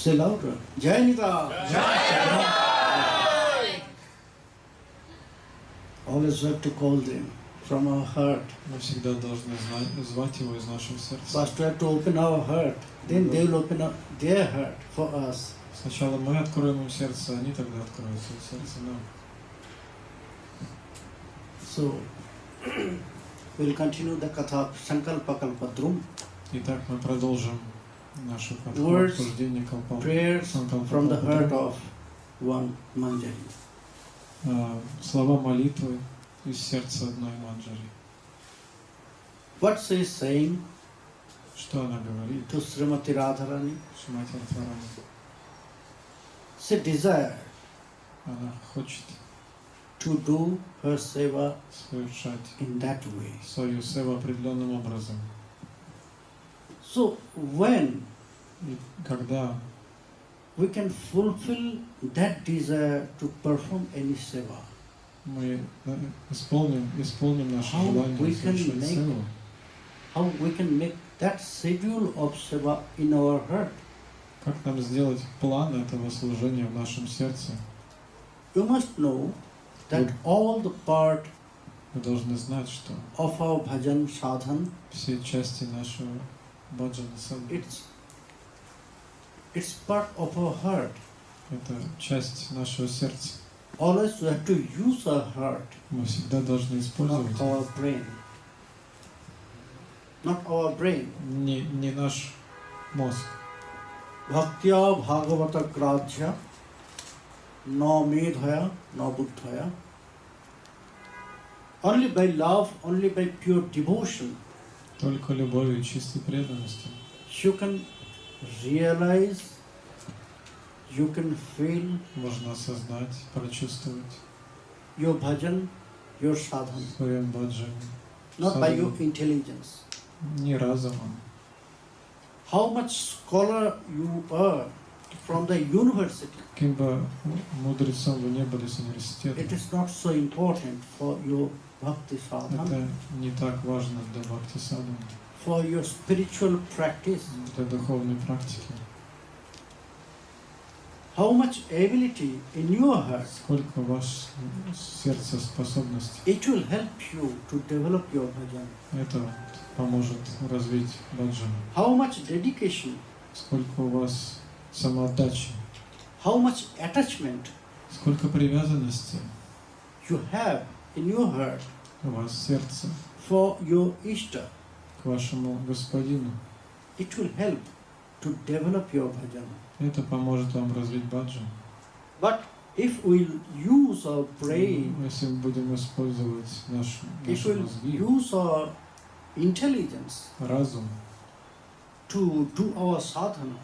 Say louder. Jai Nita. Always have to call them from our heart. Мы всегда должны звать его из нашего сердца. First we have to open our heart. Then they will open up their heart for us. Сначала мы откроем им сердце, они тогда откроют свое сердце нам. So, we'll continue the katha Sankalpa kalpadrum. Итак, мы продолжим наше Words, обсуждение Калпа. Prayers Sankalpa from the heart kalpadrum. of one manjari. Слова молитвы из сердца одной манджари. What she is saying Что она говорит? to Srimati Radharani? Шримати Радхарани. She desired Она хочет to do her seva совершать in that way. свою севу определенным образом. So when И когда we can fulfill that desire to perform any seva, мы исполним наше How желание we can совершать make севу, how we can make that schedule of seva in our heart? как нам сделать план этого служения в нашем сердце? You must know that all the part Вы должны знать, что of our bhajan sadhan, все части нашего баджана садханы it's part of our heart. — это часть нашего сердца. Always we have to use our heart, Мы всегда должны использовать not our brain. Not our brain. не наш мозг. Bhaktya bhagavata grajya no medhaya no buddhaya. Only by love, only by pure devotion, Только любовью и чистой преданностью you can realize, you can feel можно осознать, прочувствовать your bhajan, your sadhana, в своем баджане. not by your Sadhana. intelligence. Не разумом. How much scholar you are from the university, Каким бы мудрецом вы не были с университета, it is not so important for your bhakti sadhana, это не так важно для бхакти садханы, for your spiritual practice. для духовной практики. How much ability in your heart, Сколько у вас в сердце способностей, it will help you to develop your bhajan. это поможет развить баджан. How much dedication, Сколько у вас самоотдачи, how much attachment сколько привязанности you have in your heart у вас в сердце for your Ishta, к вашему Господину. it will help to develop your bhajan. Это поможет вам развить баджан. But if we use our brain, Если мы будем использовать if наши we мозги, use our intelligence разум, to do our sadhana,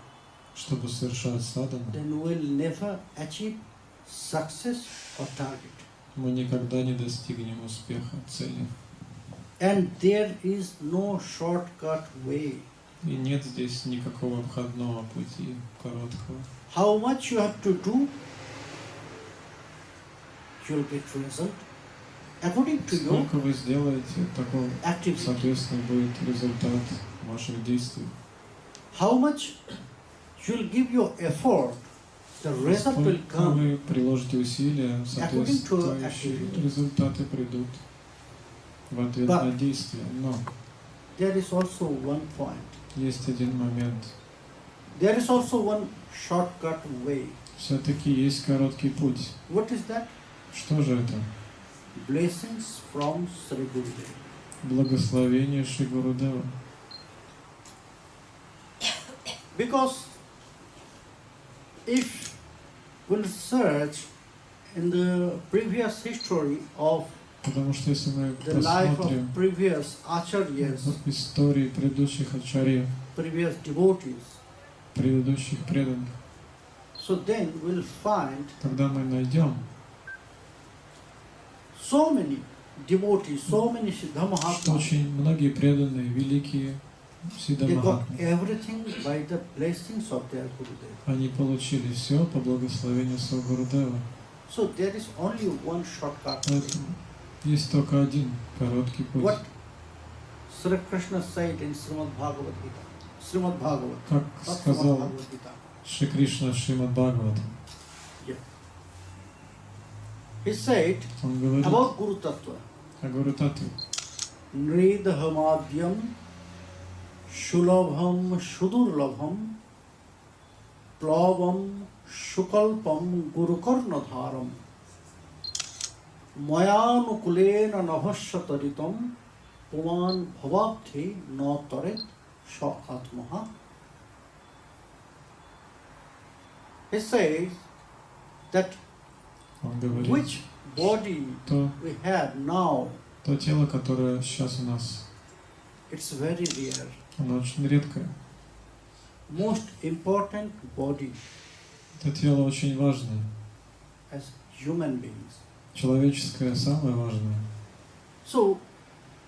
чтобы совершать садану, then we'll never achieve success or target. мы никогда не достигнем успеха, цели. And there is no shortcut way. И нет здесь никакого обходного пути, короткого. How much you have to do, you'll get result. According to your Сколько вы сделаете, такой, activity. соответственно, будет результат ваших действий. How much you'll give your effort, the result will Сколько come. вы приложите усилия, According to соответствующие activity. результаты придут в ответ But на действия. Но there is also one point. есть один момент. There is also one shortcut way. Все-таки есть короткий путь. What is that? Что же это? Blessings from Sri Gurudev. Благословение Шри Гурудева. Because if we'll search in the previous history of Потому что если мы the life посмотрим of previous acharyas, в истории предыдущих ачарьев, previous devotees, предыдущих преданных, so then we'll find тогда мы найдем so many devotees, so many Siddha что Mahatmas, очень многие преданные, великие Сиддха they got Махатмы, everything by the blessings of their Gurudev. они получили все по благословению своего Гурудева. So there is only one shortcut. Поэтому есть только один короткий путь. What Sri Krishna said in Srimad Bhagavad Gita. Srimad Bhagavad. Как Not Srimad сказал Bhagavad Gita. Шри Кришна Шримад Бхагаватам. Yeah. He said Он говорит about Guru Tattva. о Гуру Татве. Nridhamadyam Shulabham Shudurlabham Plavam Shukalpam Gurukarnadharam Mayanukulena Navashataritam Puman Bhavabdhi Nataret Sha Atmaha. He says that Он говорит, which body то we have now, тело, которое сейчас у нас, it's very rare. оно очень редкое. Most important body Это тело очень важное. as human beings. Человеческое самое важное. So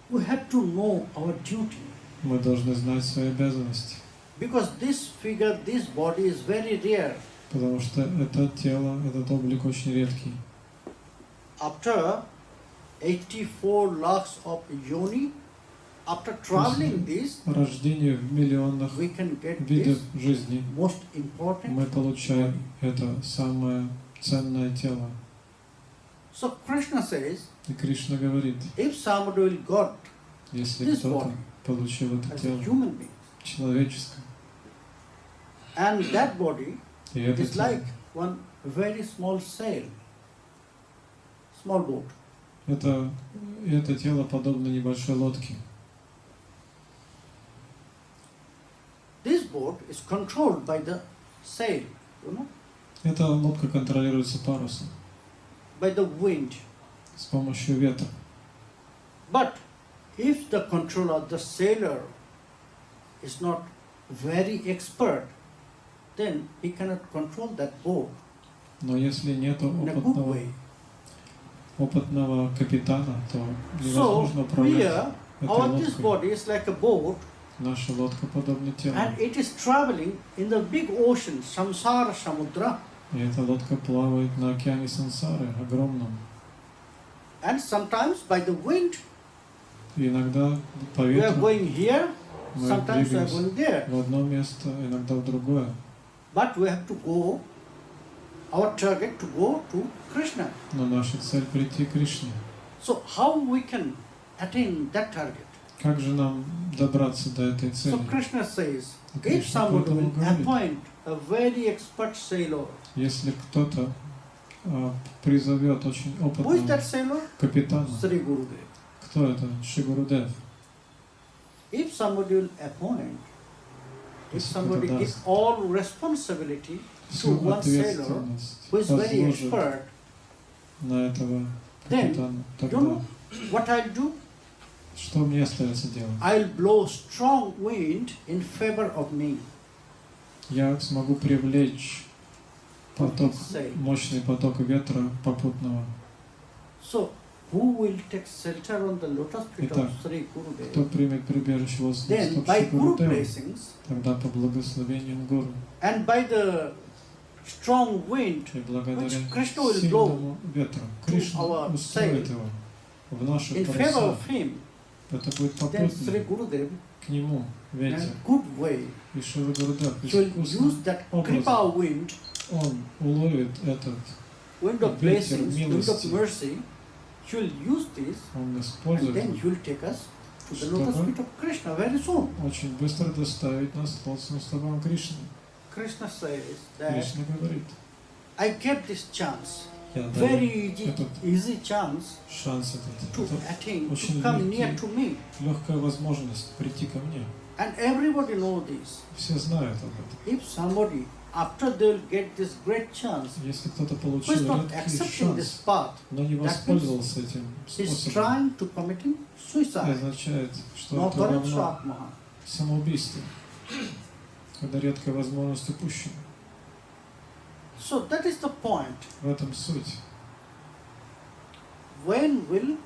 we have to know our duty Мы должны знать свои обязанности. because this figure, this body is very rare. Потому что это тело, этот облик очень редкий. After 84 lakhs of yoni, after traveling this, Рождение в миллионах we can get видов this жизни. most important Мы получаем body. это самое ценное тело. So Krishna says, И Кришна говорит, if somebody will got если this кто-то body получил это as a тело human being, человеческое, and that body и это is тело, like one very small sail, small boat. это тело подобно небольшой лодке. This boat is controlled by the sail, you know, Эта лодка контролируется парусом by the wind. с помощью ветра. But if the controller, the sailor, is not very expert, then he cannot control that boat Но если нет in a good way. опытного капитана, то So невозможно управлять here, этой our this лодкой. body is like a boat, Наша лодка подобна телу. and it is traveling in the big ocean, samsara samudra, И эта лодка плавает на океане сансары, огромном. and sometimes by the wind И иногда по we are ветру going here, мы sometimes we are двигаемся going there. в одно место, иногда в другое. But we have to go, our target to go to Krishna. Но наша цель прийти к Кришне. So how we can attain that target? Как же нам добраться до этой цели? So Krishna says, И if Кришна someone поэтому will говорит, appoint a very expert sailor, если кто-то призовет очень who is опытного that sailor? капитана, Sri Gurudev. кто это? Шри Гурудев. If somebody will appoint, if Если somebody кто-то gives даст all responsibility to всю one sailor ответственность, who is very возложит expert, на этого then, капитана, you тогда know what I'll do? что мне остается делать? I'll blow strong wind in favor of me. Я смогу привлечь поток, Say. мощный поток ветра попутного. So, who will take shelter on the lotus feet Итак, of Sri Кто Gurudev? примет прибежище возле Then, стоп by Шри Guru Гурудева, blessings тогда по благословению Гуру and by the strong wind, и благодаря which Krishna will сильному ветру Кришна our устроит sail его в наши in favor паруса. of him, Это будет then Sri попутный Gurudev, к нему in ветер. a good way, И Шри Гурудев will искусно use that образом kripa wind, он уловит этот, wind of ветер blessings, wind of милости. mercy. He will use this, Он and использует then he will take us to the lotus Чтобы feet of Krishna very soon. очень быстро доставить нас к лотосным стопам Кришны. Krishna says that Кришна говорит, I get this chance, я даю very этот easy chance шанс, этот, to это attain, to очень come near легкий, to me. легкая возможность прийти ко мне. And everybody know this. Все знают об этом. If somebody, after they'll get this great chance, Если кто-то who is получил not редкий accepting this шанс, path, но не that воспользовался этим is способом, trying to committing suicide. означает, что No это равно Atmaha. самоубийству, когда редкая возможность упущена. So that is the point. В этом суть. When will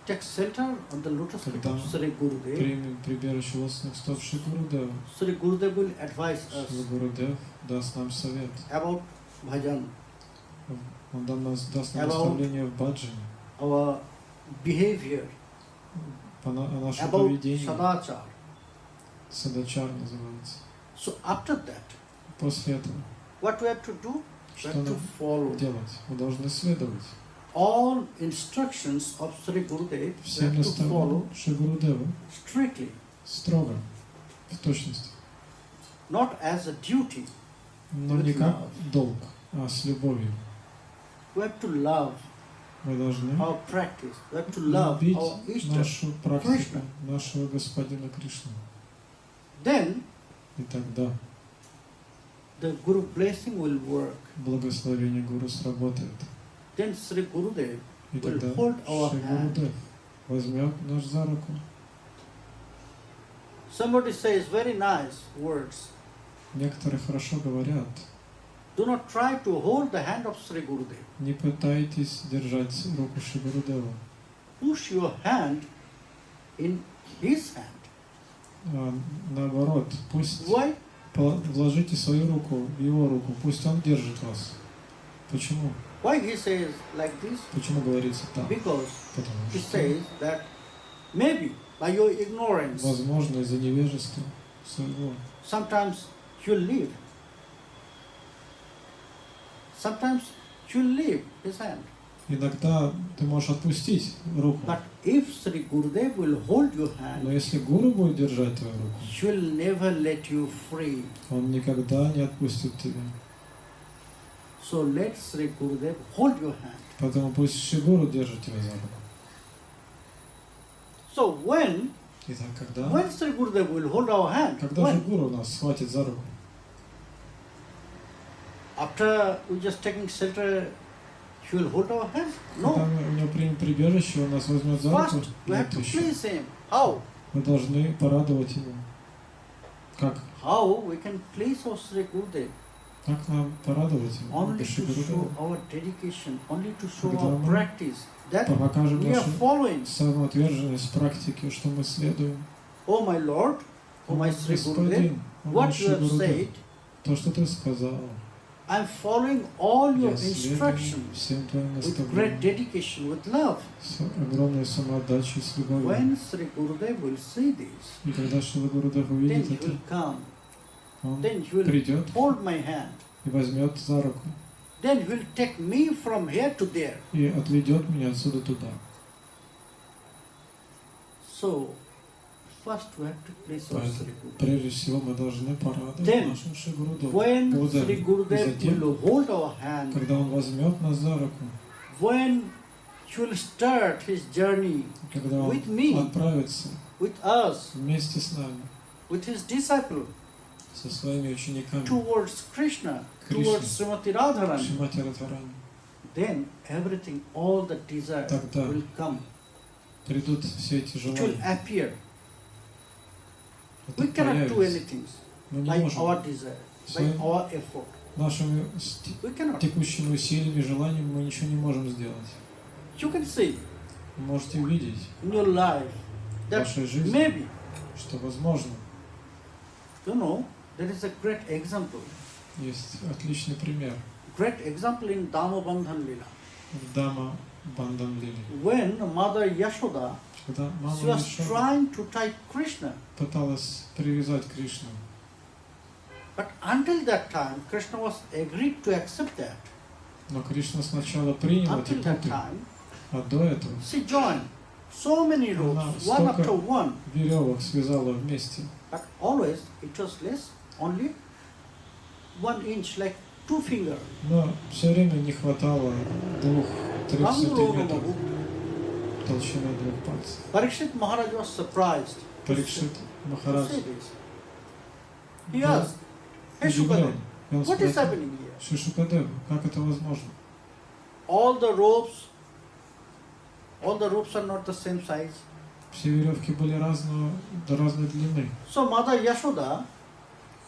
take shelter on the lotus feet Когда of Sri Gurudev, Примем прибежище лотосных стоп Шри Гурудева. Sri Gurudev will advise us Шри Гурудев даст нам совет. about bhajan, Он даст нам About наставление в баджане, our behavior, о нашем about поведении. sadachar. Садачар называется. So after that, после этого? What we have to do? We Что have to нам follow делать? Мы должны следовать all instructions of Sri Gurudev. We всем have to follow наставлениям Шри Гурудева strictly, строго, в точности, not as a duty. но не как долг, а с любовью. We have to love Мы должны our practice. We have to love любить our Ishta. нашу практику, Кришна. нашего Господина Кришну. Then И тогда the Guru blessing will work. благословение Гуру сработает. Then Sri Gurudev И will тогда hold our Шри hand. Гурудев возьмет нас за руку. Somebody says very nice words. Некоторые хорошо говорят. Do not try to hold the hand of Sri Gurudev. Не пытайтесь держать руку Шри Гурудева. Push your hand in his hand. А наоборот, пусть Why? вложите свою руку в его руку, пусть он держит вас. Почему? Why he says like this? Почему говорится так? Because Потому he что, says that maybe by your ignorance, возможно, из-за невежества своего, sometimes you'll leave. Sometimes you'll leave his hand. иногда ты можешь отпустить руку, But if Sri Gurudev will hold your но hand, если Гуру будет держать твою руку, he'll never let you free. он никогда не отпустит тебя. So let Sri Gurudev hold your hand. Поэтому пусть Шри Гуру держит тебя за руку. So when Итак, когда Sri Gurudev will hold our hand, Когда же when? Гуру нас схватит за руку? After we just taking shelter, he will hold our hand? Когда No. мы у него примем прибежище, он нас возьмет за руку. First, we have Нет to еще. please him. How? Мы должны порадовать его. Как? How we can please our Sri Gurudev? Как нам порадовать его? Only Это Шри to show Гурудеву. our dedication, only to show Когда our мы practice. That Покажем we are нашу following. самоотверженность практики, что мы следуем. Oh my Lord, oh my Sri Gurudev, Господин, о what мой you Шри have Гурудев, said, то, что ты сказал, I'm following all your я следую instructions всем твоим with great наставлениям dedication, with love. с огромной самоотдачей, с любовью. When Sri Gurudev will see this, И когда Шри Гурудев then увидит he это, will come, он then he will придет hold my hand, и возьмет за руку then he will take me from here to there. и отведет меня отсюда туда. So, first we have to place our Sri Gurudev. Прежде всего мы должны порадовать Then, нашего Шри Гурудеву. When Sri И Gurudev затем, will hold our hand, когда он возьмет нас за руку, when he will start his journey когда он with me, отправится with us, вместе с нами, with his disciple, со своими учениками, towards Krishna, Krishna. towards Srimati Radharani, Шримати Радхарани, then everything, all the desire Тогда will come. придут все эти It will желания. appear. Это We cannot do появится. anything Мы не by можем our desire, by своим our effort. нашими We cannot. текущими усилиями, желаниями мы ничего не можем сделать. You can see Вы можете увидеть in your life в that вашей жизни, maybe, что возможно. there is a great example. Есть отличный пример Great example in Damobandhan Lila. в Дама Бандан Лили. When Mother Yashoda, Когда мама she was Яшода trying to tie Krishna, пыталась привязать Кришну, but until that time, Krishna was agreed to accept that. но Кришна сначала принял эти Until that путы, time, а до этого she joined so many ropes, Она one after столько one, веревок связала вместе. but always it was less, only 1 inch, like 2 fingers. Но все время не хватало 2-3 сантиметров толщины 2 пальцев. Parikshit Maharaj was surprised to Парикшит Махарадж see this. He был asked, Hey удивлен. Shukadeva, И он what is спросил, happening here? Шишукадев, как это возможно? All the ropes are not the same size. Все веревки были разной длины. So Mother Yashoda,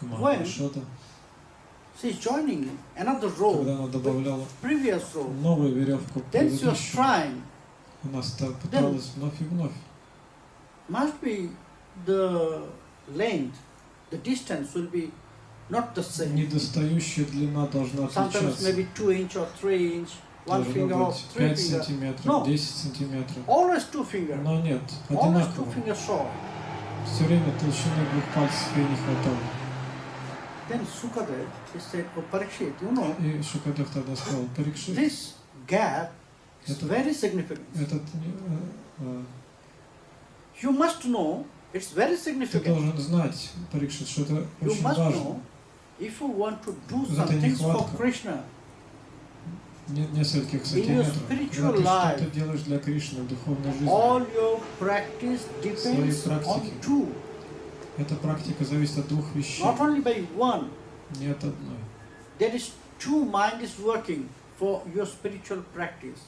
Мама When? Яшода, she is joining another rope, когда она добавляла previous rope. новую веревку к Then she was предыдущей, trying. она пыталась вновь и вновь. Must be the length, the distance will be not the same. Недостающая длина должна Sometimes отличаться. maybe 2 inch or 3 inch, 1 finger Должно or быть 3 5 finger. сантиметров, No. 10 сантиметров. Always 2 finger. Но нет, Always 2 одинаково. finger short. Все время толщины 2 пальцев ей не хватало. Then Sukadev, he said, oh Parikshit, you know, И Шукадев тогда сказал, Парикшит, this gap is Это- very significant. этот, You must know, it's very ты significant. должен знать, Парикшит, что это You очень must важно. know, if you want to do Это some things for нехватка. Krishna, Нескольких your сантиметров. spiritual Когда ты life, что-то делаешь для Кришны в духовной жизни, all your practice depends on практики. two, эта практика зависит от двух вещей, not only by one. не от одной. There is two mind is working for your spiritual practice.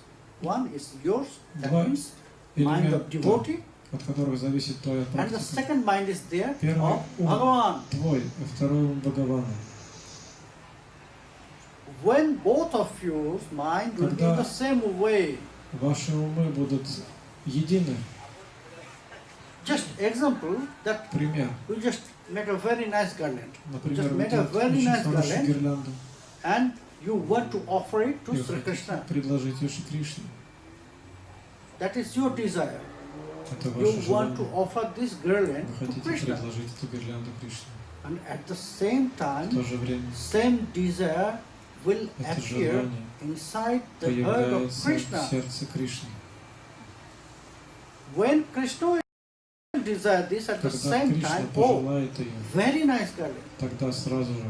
One is yours, that Два means mind of элемента, devotee, от которых зависит твоя and the практика. second mind is there Первый of ум Bhagavan. твой, а второй ум Бхагавана. When both of your mind will be in the same way, Ваши умы будут едины. just example that Пример. you just make a very nice garland. You Например, just вы make a делаете very очень nice хорошую garland гирлянду and you want to offer it to и Sri хотите Krishna. предложить ее Шри Кришне. That is your desire. Это You ваше want to желание. offer this garland Вы to хотите Krishna. предложить эту гирлянду Кришне. And at the same В time, то же время same desire will это appear желание inside the heart of появляется в Krishna. сердце Кришны. When Krishna will desire this at the Когда same Кришна time, oh, пожелает ее, very nice garland. тогда сразу же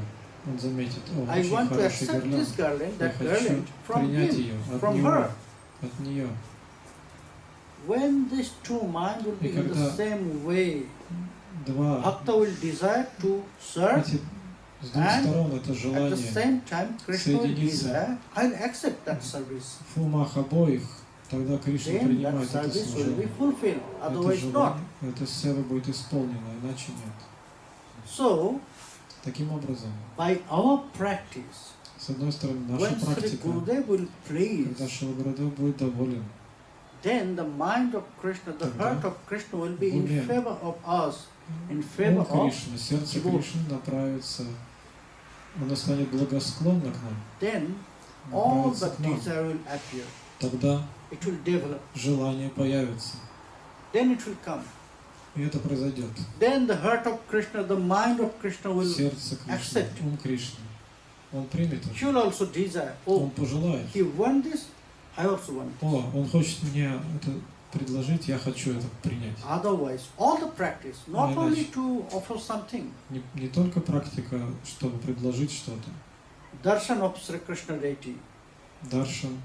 он заметит, о, I очень want to хороший accept гирлянда. this garland, Я that хочу garland from принять him, ее от from него, her. от нее. When these two minds will be И in the когда same way, Два Bhakta will desire to serve, эти с двух and сторон это at the желание same time Krishna will соединиться. desire, I'll accept that service. в умах обоих, тогда Кришна Then that принимает это service will be служение. fulfilled, Это otherwise not. желание, эта сева будет исполнена, иначе нет. So, Таким образом, by our practice, с одной стороны, наша when Sri практика, Gurudev will please, когда Шрила Гурудев будет доволен, then the mind of Krishna, the Тогда heart of Krishna will be in уме favor of us, in favor ум of Кришны, сердце devotee. Кришны направится, оно станет благосклонно к нам, Then all направится the к нам. desire will appear. Тогда It will develop. желание появится, Then it will come. и это произойдет. Then the heart of Krishna, the mind of Krishna will, Сердце Кришны, accept. ум Кришны, он примет he это, will also desire. он Oh, пожелает. he want this, I also want this. О, он хочет мне это предложить, я хочу это принять. Otherwise, all the practice, not Ну, only иначе. to offer something, Не только практика, чтобы предложить что-то, darshan of Sri Krishna deity, даршан,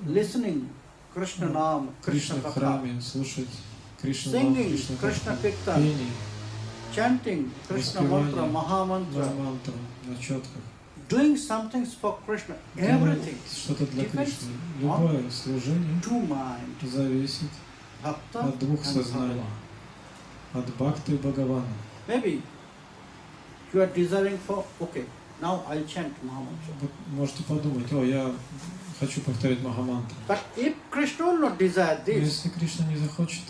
listening Krishna Nam, Krishna Кришна в Katha, храме, слушать Кришна Нам, singing Кришна Krishna Катха, Kirtan, пение, chanting Krishna воспевание, mantra, Mahamantra, мантра на четках, doing some things for Krishna, делать everything, что-то для depends Кришны. Любое служение two mind, зависит Bhakta от двух and сознаний, Bhagavan. от Бхакты и Бхагавана. Maybe you are desiring for, okay, now I'll chant Mahamantra. Вот можете подумать, о, я хочу повторять Махамантру. But if Krishna will not desire Но this, если Кришна не захочет,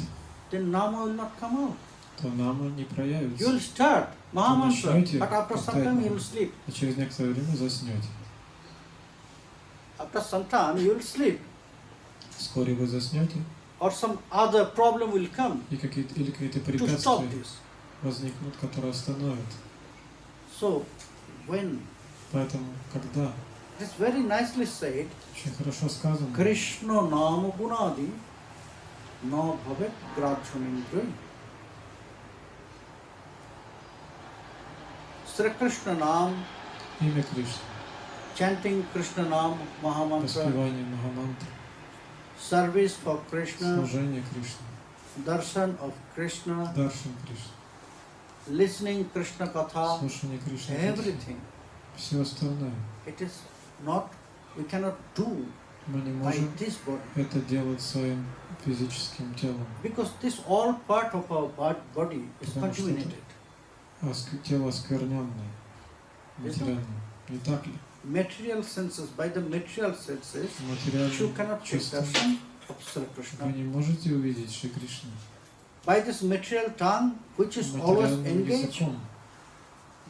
then Nama will not come out. то нама не You will проявится, start Mahamantra, начнете but after some time you will sleep. а через некоторое время заснете. After some time you will sleep. Вскоре вы заснете, Or some other problem will come и какие-то to stop препятствия this. возникнут, которые остановят. So, when Поэтому, когда, it is very nicely said, очень хорошо сказано, Krishna Nama Gunadi Na Bhavet Grajhamindri. Sri Krishna Nam, имя Кришны, chanting Krishna Nam Mahamantra, воспевание Махамантры, service for Krishna, служение Кришны, darshan of Krishna, даршан Кришны, listening Krishna Katha, слушание Кришны, everything. все остальное. It is not, we cannot do Мы не by можем this body. это делать своим физическим телом. Because this all part of our body is Потому что contaminated. Тело оскверненное, материальное. Не так ли? Material senses, by the material senses, you Материальным cannot take чувством darshan of Sri вы Krishna. не можете увидеть Шри Кришну. By this material tongue, which is always Материальным engaged языком,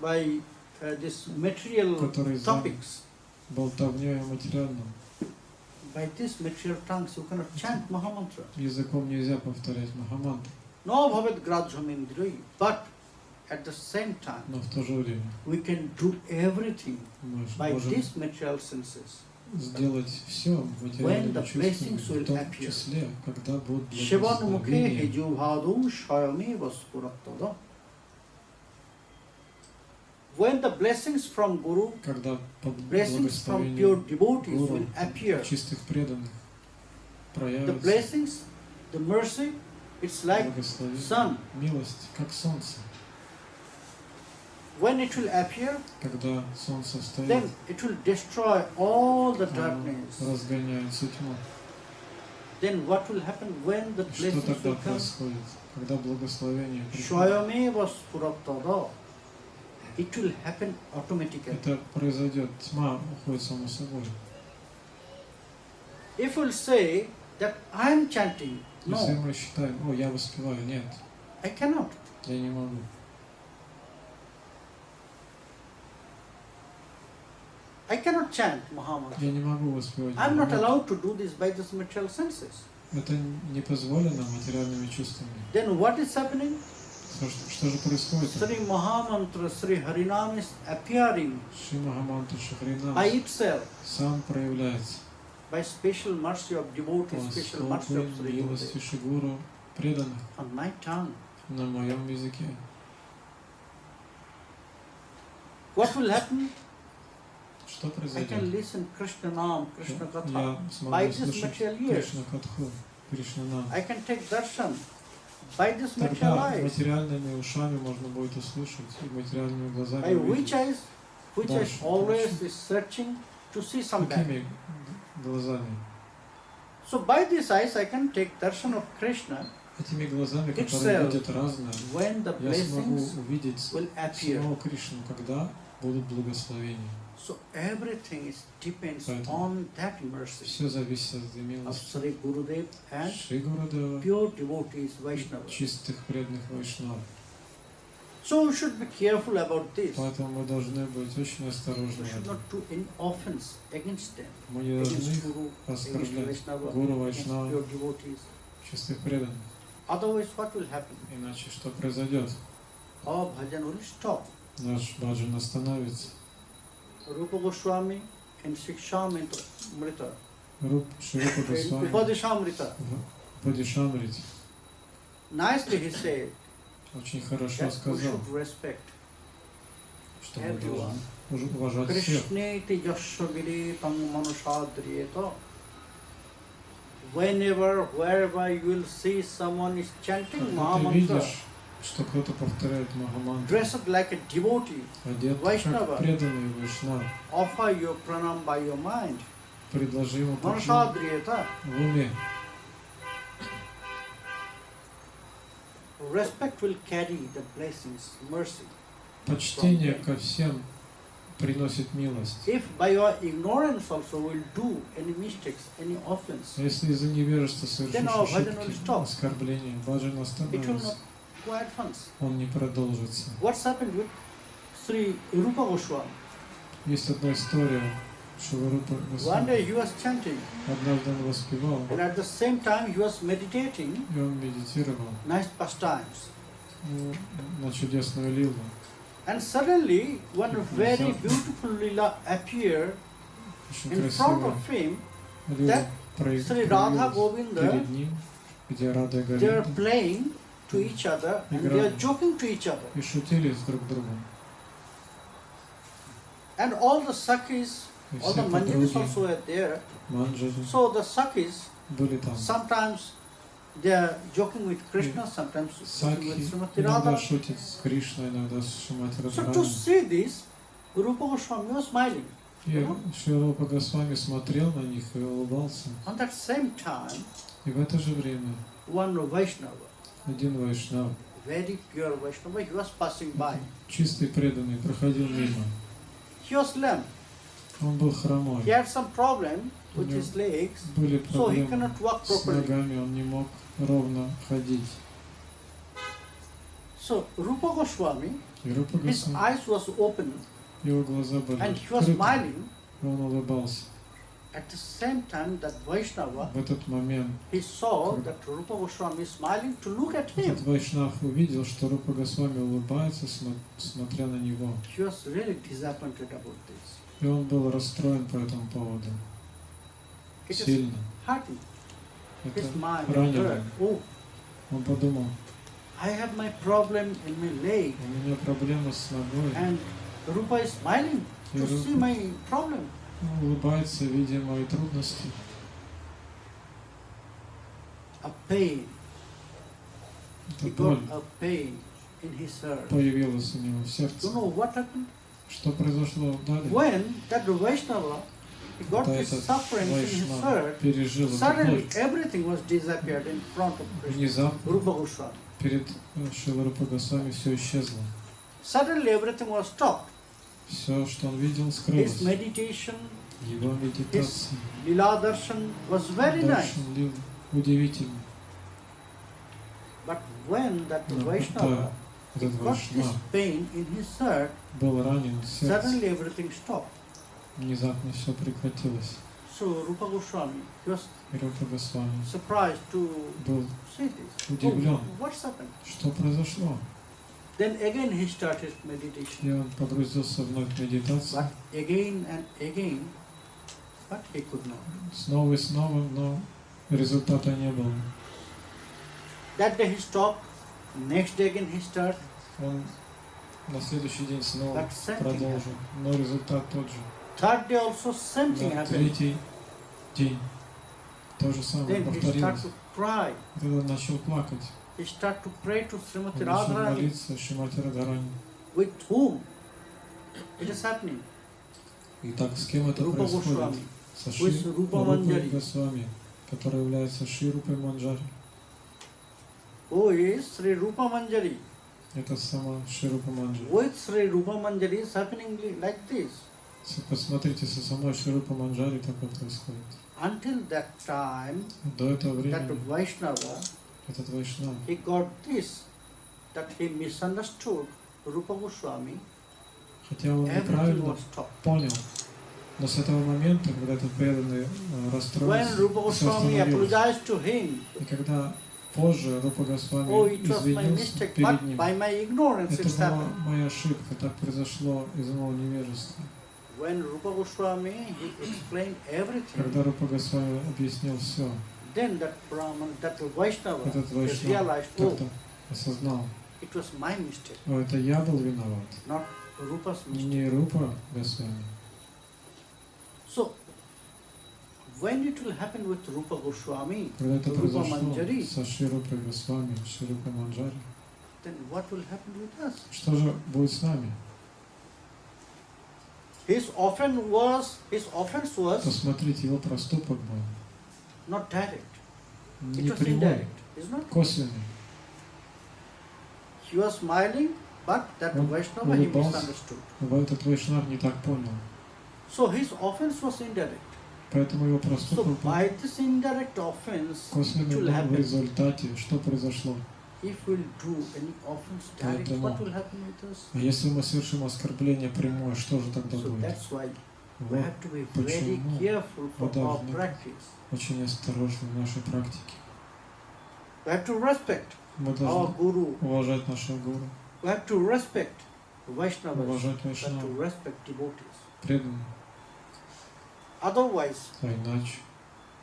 by this material который занят topics, болтовней о материальном. by this material tongues, you cannot chant Mahamantra. Языком нельзя повторять Махамантру. No bhavet grajham indri. But at the same time, но в то же время we can do everything мы by можем these material senses. сделать все When материальными the blessings чувствами, will в том appear. числе, когда будут Shivan mukhe благословения, hijubhadu shayameva spurattada. When the blessings from Guru, когда blessings from pure благословения devotees Гуру, will appear, чистых преданных the проявятся, blessings, the mercy, it's like благословение, sun. милость, как солнце. When it will appear, Когда солнце встает, then it will destroy all the оно darkness. разгоняет всю тьму. Then what will happen when the Что blessings тогда will come? происходит, когда благословение приходит? Shayameva spurattada. It will happen automatically. Это произойдет, тьма уходит само собой. If we'll say that I am chanting, Если no, мы считаем, о, я воспеваю, нет, I cannot. я не могу. I cannot chant Muhammad. Я не могу воспевать. I am not Бога. allowed to do this by these material senses. Это не позволено материальными чувствами. Then what is happening? Что же происходит? Sri Mahamantra, Sri Harinam is appearing Шри Махамантра Шахринам by itself, сам проявляется by special mercy of по devotees, special mercy of особой Sri милости Gurudev, Шигуру преданных on my tongue. на моем языке. What will happen? Что I can произойдет? listen Krishna Nam, Krishna Katha Я by смогу this слышать material ears. Кришна Катху, Кришна Нам. I can take darshan by this material Тогда eyes. материальными ушами можно будет услышать и материальными глазами By which увидеть. eyes? Which eyes Darshan, always darshan. is searching to see some guy. Какими глазами? So by these eyes I can take darshan of Krishna Этими глазами, которые itself видят разное, when the я смогу blessings увидеть will appear. самого Кришну, когда будут благословения. So everything is depends Поэтому on that mercy Все зависит от of милости Sri Gurudev and Шри Гурудева, pure devotees Vaishnava. чистых преданных вайшнав. So we should be careful about this. Поэтому мы должны быть очень осторожны We в should этом. not do any offense against them, Мы не должны against их Guru, against оскорблять, Vaishnava, Гуру, against Вайшнава, pure devotees. чистых преданных. Otherwise, what will happen? Иначе что произойдет? Our bhajan will stop. Наш баджан остановится. Rupa Goswami and Shikshamrita, Руп Шрупа Госвами Upadeshamrita. в Падишамрите Nicely he said очень хорошо that we сказал, should respect что мы everyone. должны уважать всех. Krishneti yashagiri tam manushadriyeta. Whenever, wherever you will see someone is chanting Когда ты Mahamantra, видишь, что кто-то повторяет Махамантру, dressed like a devotee, одет Вайшнава. как преданный Вайшнав, offer your pranam by your mind. предложи ему поклон Manushadriyeta. в уме. Respect will carry the blessings, mercy. Почтение ко всем приносит милость. If by your ignorance also will do any mistakes, any offense, А если из-за невежества совершишь Then our bhajan will ошибки, stop. оскорбления, баджан it will остановится, not go advance. он не продолжится. What's happened with Sri Rupa Goswami? Есть одна история, Шиварупа One Госвами. day he was chanting, Однажды он воспевал, and at the same time he was meditating и он медитировал nice pastimes. на чудесную лилу. And suddenly one very beautiful lila appeared Очень in front красивая of him. лила that Sri Radha Govinda, перед ним, где Рада и they are Говинда playing to each other and they are joking to each other. и шутили с друг другом. And all the Sakhis, И all все the Manjaris подруги, also were there. манджари So the Sakhis, были там. sometimes they are joking with Krishna, sometimes joking with Сакхи Srimati иногда Radha. шутят с Кришной, иногда с Шримати So to Радхараной. see this, Rupa Goswami was smiling. И Шри Госвами смотрел на них и улыбался. On that same time, И в это же время one Vaishnava, один вайшнав, very pure Vaishnava, he was passing by. чистый преданный, проходил мимо. He was lame. Он был хромой. He had some problem with his legs, Были so he проблемы cannot walk с properly. ногами, он не мог ровно ходить. So Rupa Goswami, И Рупа his Госвами, eyes was open его глаза были and he was открыты, smiling. и он улыбался. at the same time that Vaishnava, В этот момент he saw that Rupa Goswami is smiling to look at этот him. Вайшнав увидел, что Рупа Госвами улыбается, смотря на него. He was really disappointed about this. И он был расстроен по этому поводу. It is Сильно. hurting. Это His mind ранило. hurt. Oh, Он подумал, I have my problem in my leg, у меня проблема с ногой. and Rupa is smiling to Rupa- see my problem. Он улыбается, видя мои трудности. A pain. Это He боль got a pain in his heart. появилась у него в You сердце. know what happened? Что произошло далее? When that Vaishnava, he got Когда this этот suffering in his Вайшнав heart, пережил эту suddenly боль, everything was disappeared in front of Krishna, внезапно Rupa Goswami. перед Шрилой Рупой Госвами все исчезло. Suddenly everything was stopped. Все, что он видел, His скрылось. meditation, Его медитация, Lila Darshan was very nice. Даршан Лил удивительный. But when that Но Vaishnava когда этот got this Вайшнав pain in his heart, был ранен в сердце, suddenly everything stopped. внезапно все прекратилось. So Rupa Goswami, he was И Рупа Госвами surprised to был see this. удивлен, What's happened? что произошло. Then again he started meditation. И он погрузился вновь в медитацию. But again and again, but he could not. Снова и снова, но результата не было. That day he stopped. Next day again he started. Он на следующий день снова But same thing продолжил, но результат тот же. Third day also same thing На happened. третий день то же самое Then he повторилось. started to cry. Тогда он начал плакать. He started to pray to Он Srimati начал Radharani. молиться Шримати Радхарани. With whom it is happening? И так, с кем это Rupa происходит? Goswami. Со With Шри Rupa Рупой Manjari. Госвами, который является Шри Рупой Манджари. Who is Sri Rupa Manjari? Это сама Шри Рупа Манджари. With Sri Rupa Manjari is happening like this. Посмотрите, со самой Шри Рупа Манджари такое происходит. Until that time, До этого that времени Vaishnava, этот Вайшнав, he got this, that he misunderstood Rupa Goswami, хотя он everything неправильно was stopped. понял, но с этого момента, когда этот преданный When расстроился, Rupa все Goswami остановилось. apologized to him, И когда позже Рупа Госвами oh, it was my извинился mistake, перед but ним, by my ignorance это it's была happened. моя ошибка, так произошло из моего невежества. When Rupa Goswami, he explained everything, Когда Рупа Госвами объяснил все, then that Brahman, that Vaishnava, этот he Вайшнав realized, oh, как-то осознал, it was my mistake, о, это я был виноват, not Rupa's mistake. не Рупа Госвами. So, when it will happen with Rupa Goswami, Когда это Rupa произошло Manjari, со Шри Рупой Госвами, Шри Рупой Манджари, then what will happen with us? что же будет с нами? His offense was Посмотрите, его проступок был not direct. It не was прямой, indirect. It's not. косвенный. He was smiling, but that Он Vaishnava he улыбался. misunderstood. Но этот Вайшнав не так понял. So his offense was indirect. Поэтому его So проступок был by this indirect offense, it косвенный, will но в happen. результате что произошло? If we'll do any offense direct, Поэтому, what will happen with us? а если мы совершим оскорбление прямое, что же тогда So будет? that's why we Вот have to be very почему careful for мы our должны practice. очень осторожны в нашей практике. We have to respect Мы our должны guru. уважать нашего гуру, We have to respect Vaishnavas. уважать We have to Вайшнаву, respect devotees. преданных. Otherwise, А иначе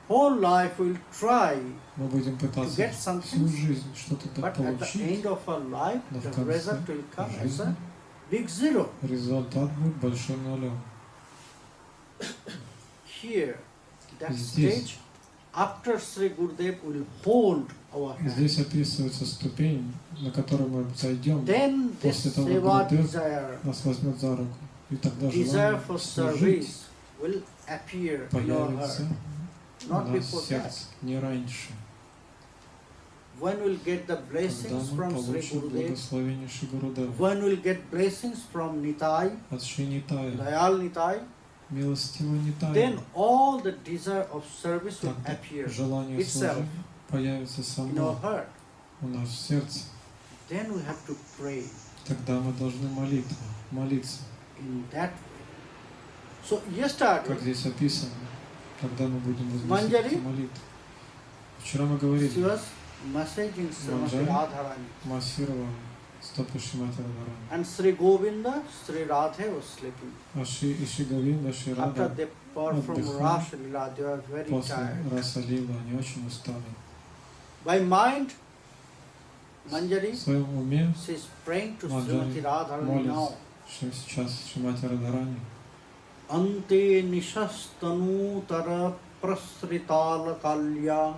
whole life we'll try мы будем to пытаться get всю something, жизнь что-то but at the получить, end of our life, но в the конце result will come as жизни a big zero. результат будет большим нулем. Here, that Здесь. stage, after Sri Gurudev will hold our hand. Здесь описывается ступень, на которую мы зайдем, Then this после того, seva как Гурудев desire, нас возьмет за руку, и тогда desire желание for служить service will appear in our появится heart. у Not нас в before that. сердце, не раньше, When we'll get the когда blessings мы from Sri получим Gurudev, благословение Шри Гурудева when we'll get blessings from Nitai, от Шри Нитая, Dayal Nitai, милостивого Нитая, then all the desire of service will тогда appear желание itself служить появится in our само heart. у нас в сердце. Then we have to pray Тогда мы должны молиться, in that way. So yesterday, как здесь описано. когда мы будем возносить Манджари? эти молитвы. Вчера мы She говорили, was massaging Srimati Manjari? Radharani. массировал стопы Шримати Радхарани. And Sri Govinda, Sri Radhe was sleeping. А Шри Говинда, Шри After Рада they performed отдыхали. Rasa Lila, they were very После tired. Раса Лила они очень устали. By mind, В Manjari, своем уме she is praying to Manjari Srimati Radharani молится, now. что сейчас Шримати Радхарани. Ante nishastanu tara prasritala kalya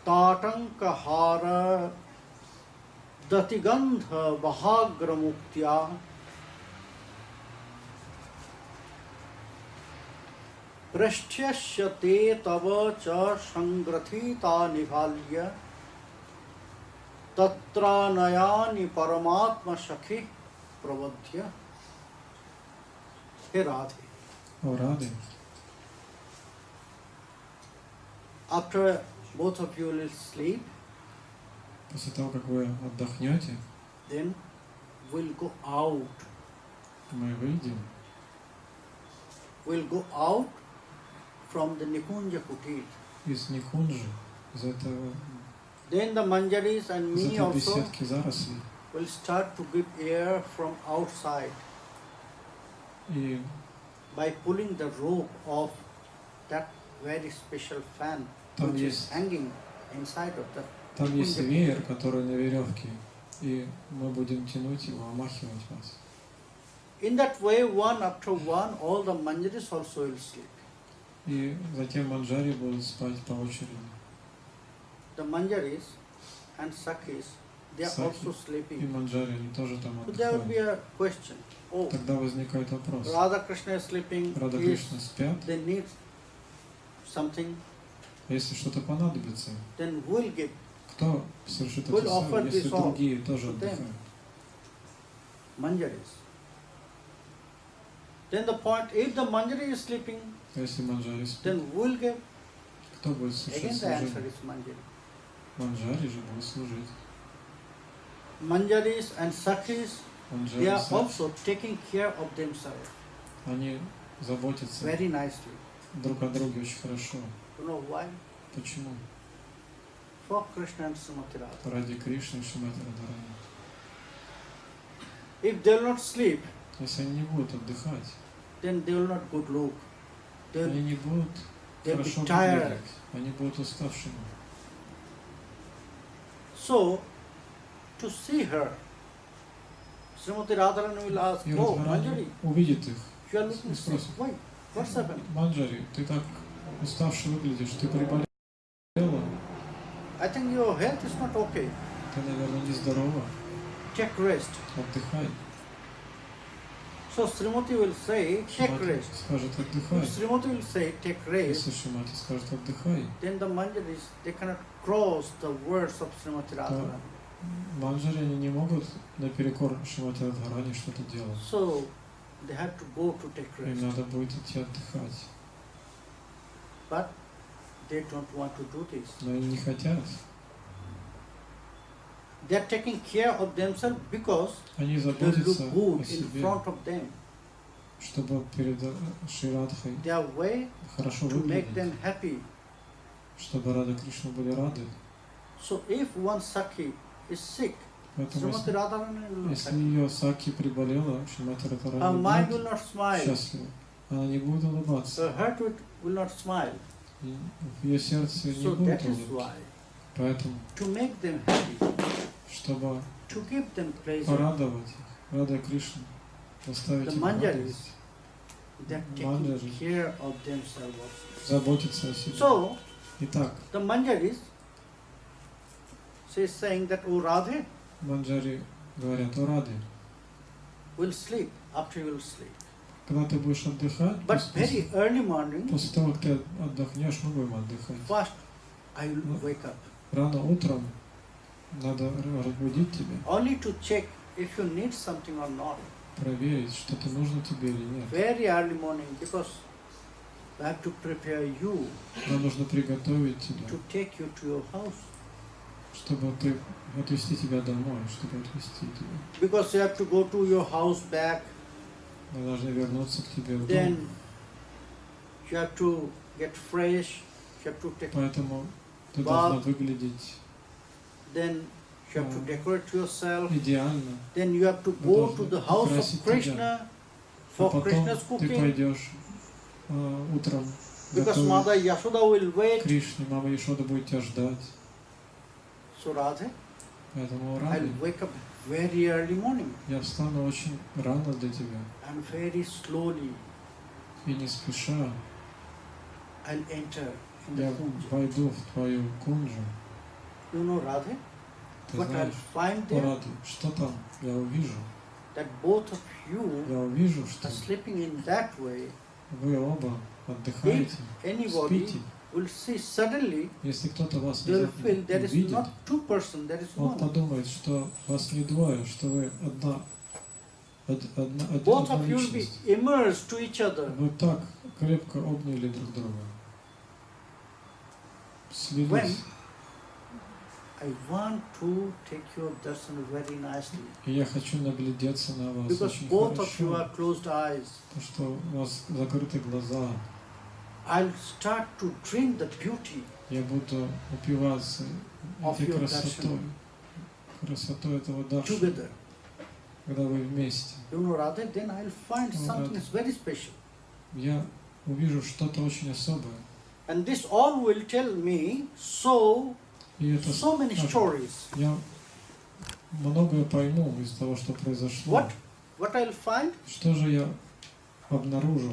tatanka hara datigandha bahagra muktya prasthyasyate te tava cha sangrathita nivalya tatra nayani paramatma sakhi pravadhya. Hey Radhe, О, Рады, after both of you will sleep, после того, как вы отдохнете, then we'll go out. мы выйдем We'll go out from the Nikunja Kutir. из Никунджи, из этого, Then the Manjaris and из me этой also беседки зарослей. will start to give air from outside И by pulling the rope of that very special fan Там which is есть- hanging inside of the там есть Nikunja веер, Kutir. который на веревке, и мы будем тянуть его, омахивать вас. In that way, one after one, all the Manjaris also will sleep. И затем манджари будут спать по очереди. The Manjaris and Sakhis, they are Sakhi also И sleeping. манджари, они тоже там So there will be отдыхают. a question. Oh, Тогда возникает вопрос. Radha Krishna is sleeping. Рада Is Кришна спят, they need something, а если что-то понадобится, then we'll give. кто совершит We'll это offer сам, если this all другие тоже to them. отдыхают? Manjaris. Then the point, if the Manjari is sleeping, А если манджари спит, then we'll give. кто будет совершать Again the answer служение? is Manjari. Манджари же будет служить. Manjaris and Sakhis, they Манджари are сакхи, also taking care of themselves они заботятся very nicely. друг о друге очень хорошо. You know why? Почему? For Krishna and Srimati Radha. Ради Кришны и Шримати Радхарани. If they will not sleep, Если они не будут отдыхать, then they will not good look. They они will, не будут they'll be хорошо tired. выглядеть, они будут уставшими. So, to see her, Srimati Radharani will ask, И oh, Радхарани Manjari, увидит их you are looking и sick. спросит: Why? What's happened? Манджари, ты так уставший выглядишь, ты приболела, I think your health is not okay. ты, наверное, нездорова, Take rest. отдыхай. So Srimati will say, take Шримати rest. скажет: If отдыхай. Srimati will say, take rest, Если Шримати скажет: отдыхай, then the Manjaris, they cannot cross the words of Srimati Radharani. манджари, они не могут наперекор Шримати Радхарани что-то делать. So, they have to go to take Им rest. надо будет идти отдыхать. But they don't want to do this. Но они не хотят. They are taking care of themselves because Они they заботятся look о good in себе, front of them. чтобы перед Шрирадхой Their way хорошо to make выглядеть, them happy. чтобы Рада Кришна были рады. So if one Sakhi is sick, Поэтому, Srimati Radharani will not если happy. ее Саки приболела, Шримати Her Радхарани mind будет will not smile. счастлива, она не будет улыбаться. Her heart will not smile. И в ее сердце не So будет that is улыбки. why, Поэтому, to make them happy, чтобы to give them pleasure, порадовать их, Рада Кришна, доставить the им Manjaris, радость, they are taking Manjaris. care of themselves also. заботиться о себе. So, Итак, the Manjaris, she is saying that, oh Radhe, манджари говорят: о Рады, will sleep after you will sleep. когда ты будешь отдыхать, But very early morning, после того, как ты отдохнешь, мы будем отдыхать. first I will wake up. Рано утром надо разбудить тебя, Only to check if you need something or not. проверить, что-то нужно тебе или нет. Very early morning, because I have to prepare you Нам нужно приготовить тебя, to take you to your house. чтобы ты отвезти тебя домой, чтобы отвезти тебя. Because you have to go to your house back, Мы должны вернуться к тебе в дом. then you have to get fresh, you have to take Поэтому ты bath, должна выглядеть then you have to decorate yourself, идеально, then you have to вы go to должны the house украсить of себя. Krishna А for потом Krishna's ты cooking, пойдешь утром because готовить Mother Yashoda will wait. Кришне, мама Яшода будет тебя ждать. So Radhe, Поэтому I'll Радhe, wake up very early morning я встану очень рано для тебя. and very slowly И не спеша I'll enter in the я kunja. войду в твою кунджу. You know Radhe, Ты what I'll знаешь, find there, Радhe, что там? Я увижу. that both of you Я увижу, что are sleeping in that way. вы оба отдыхаете, Anybody спите. will see suddenly, Если кто-то вас they will feel внезапно there is увидит, not two person, there is он one. подумает, что вас не двое, что вы одна Both of you will be личность. immersed to each other. Вы так крепко обняли друг друга, When слились. I want to take your darshan very nicely, И я хочу наглядеться на вас because очень both of you хорошо, are closed eyes. потому что у вас закрыты глаза. I'll start to drink the beauty Я буду упиваться of этой your красотой, красотой этого даршана, together. когда вы вместе. You know, rather then I'll find Oh, something Radha. is very special. Я увижу что-то очень особое. And this all will tell me И это so many скажет. stories. Я многое пойму из того, что произошло. What I'll find? Что же я обнаружу?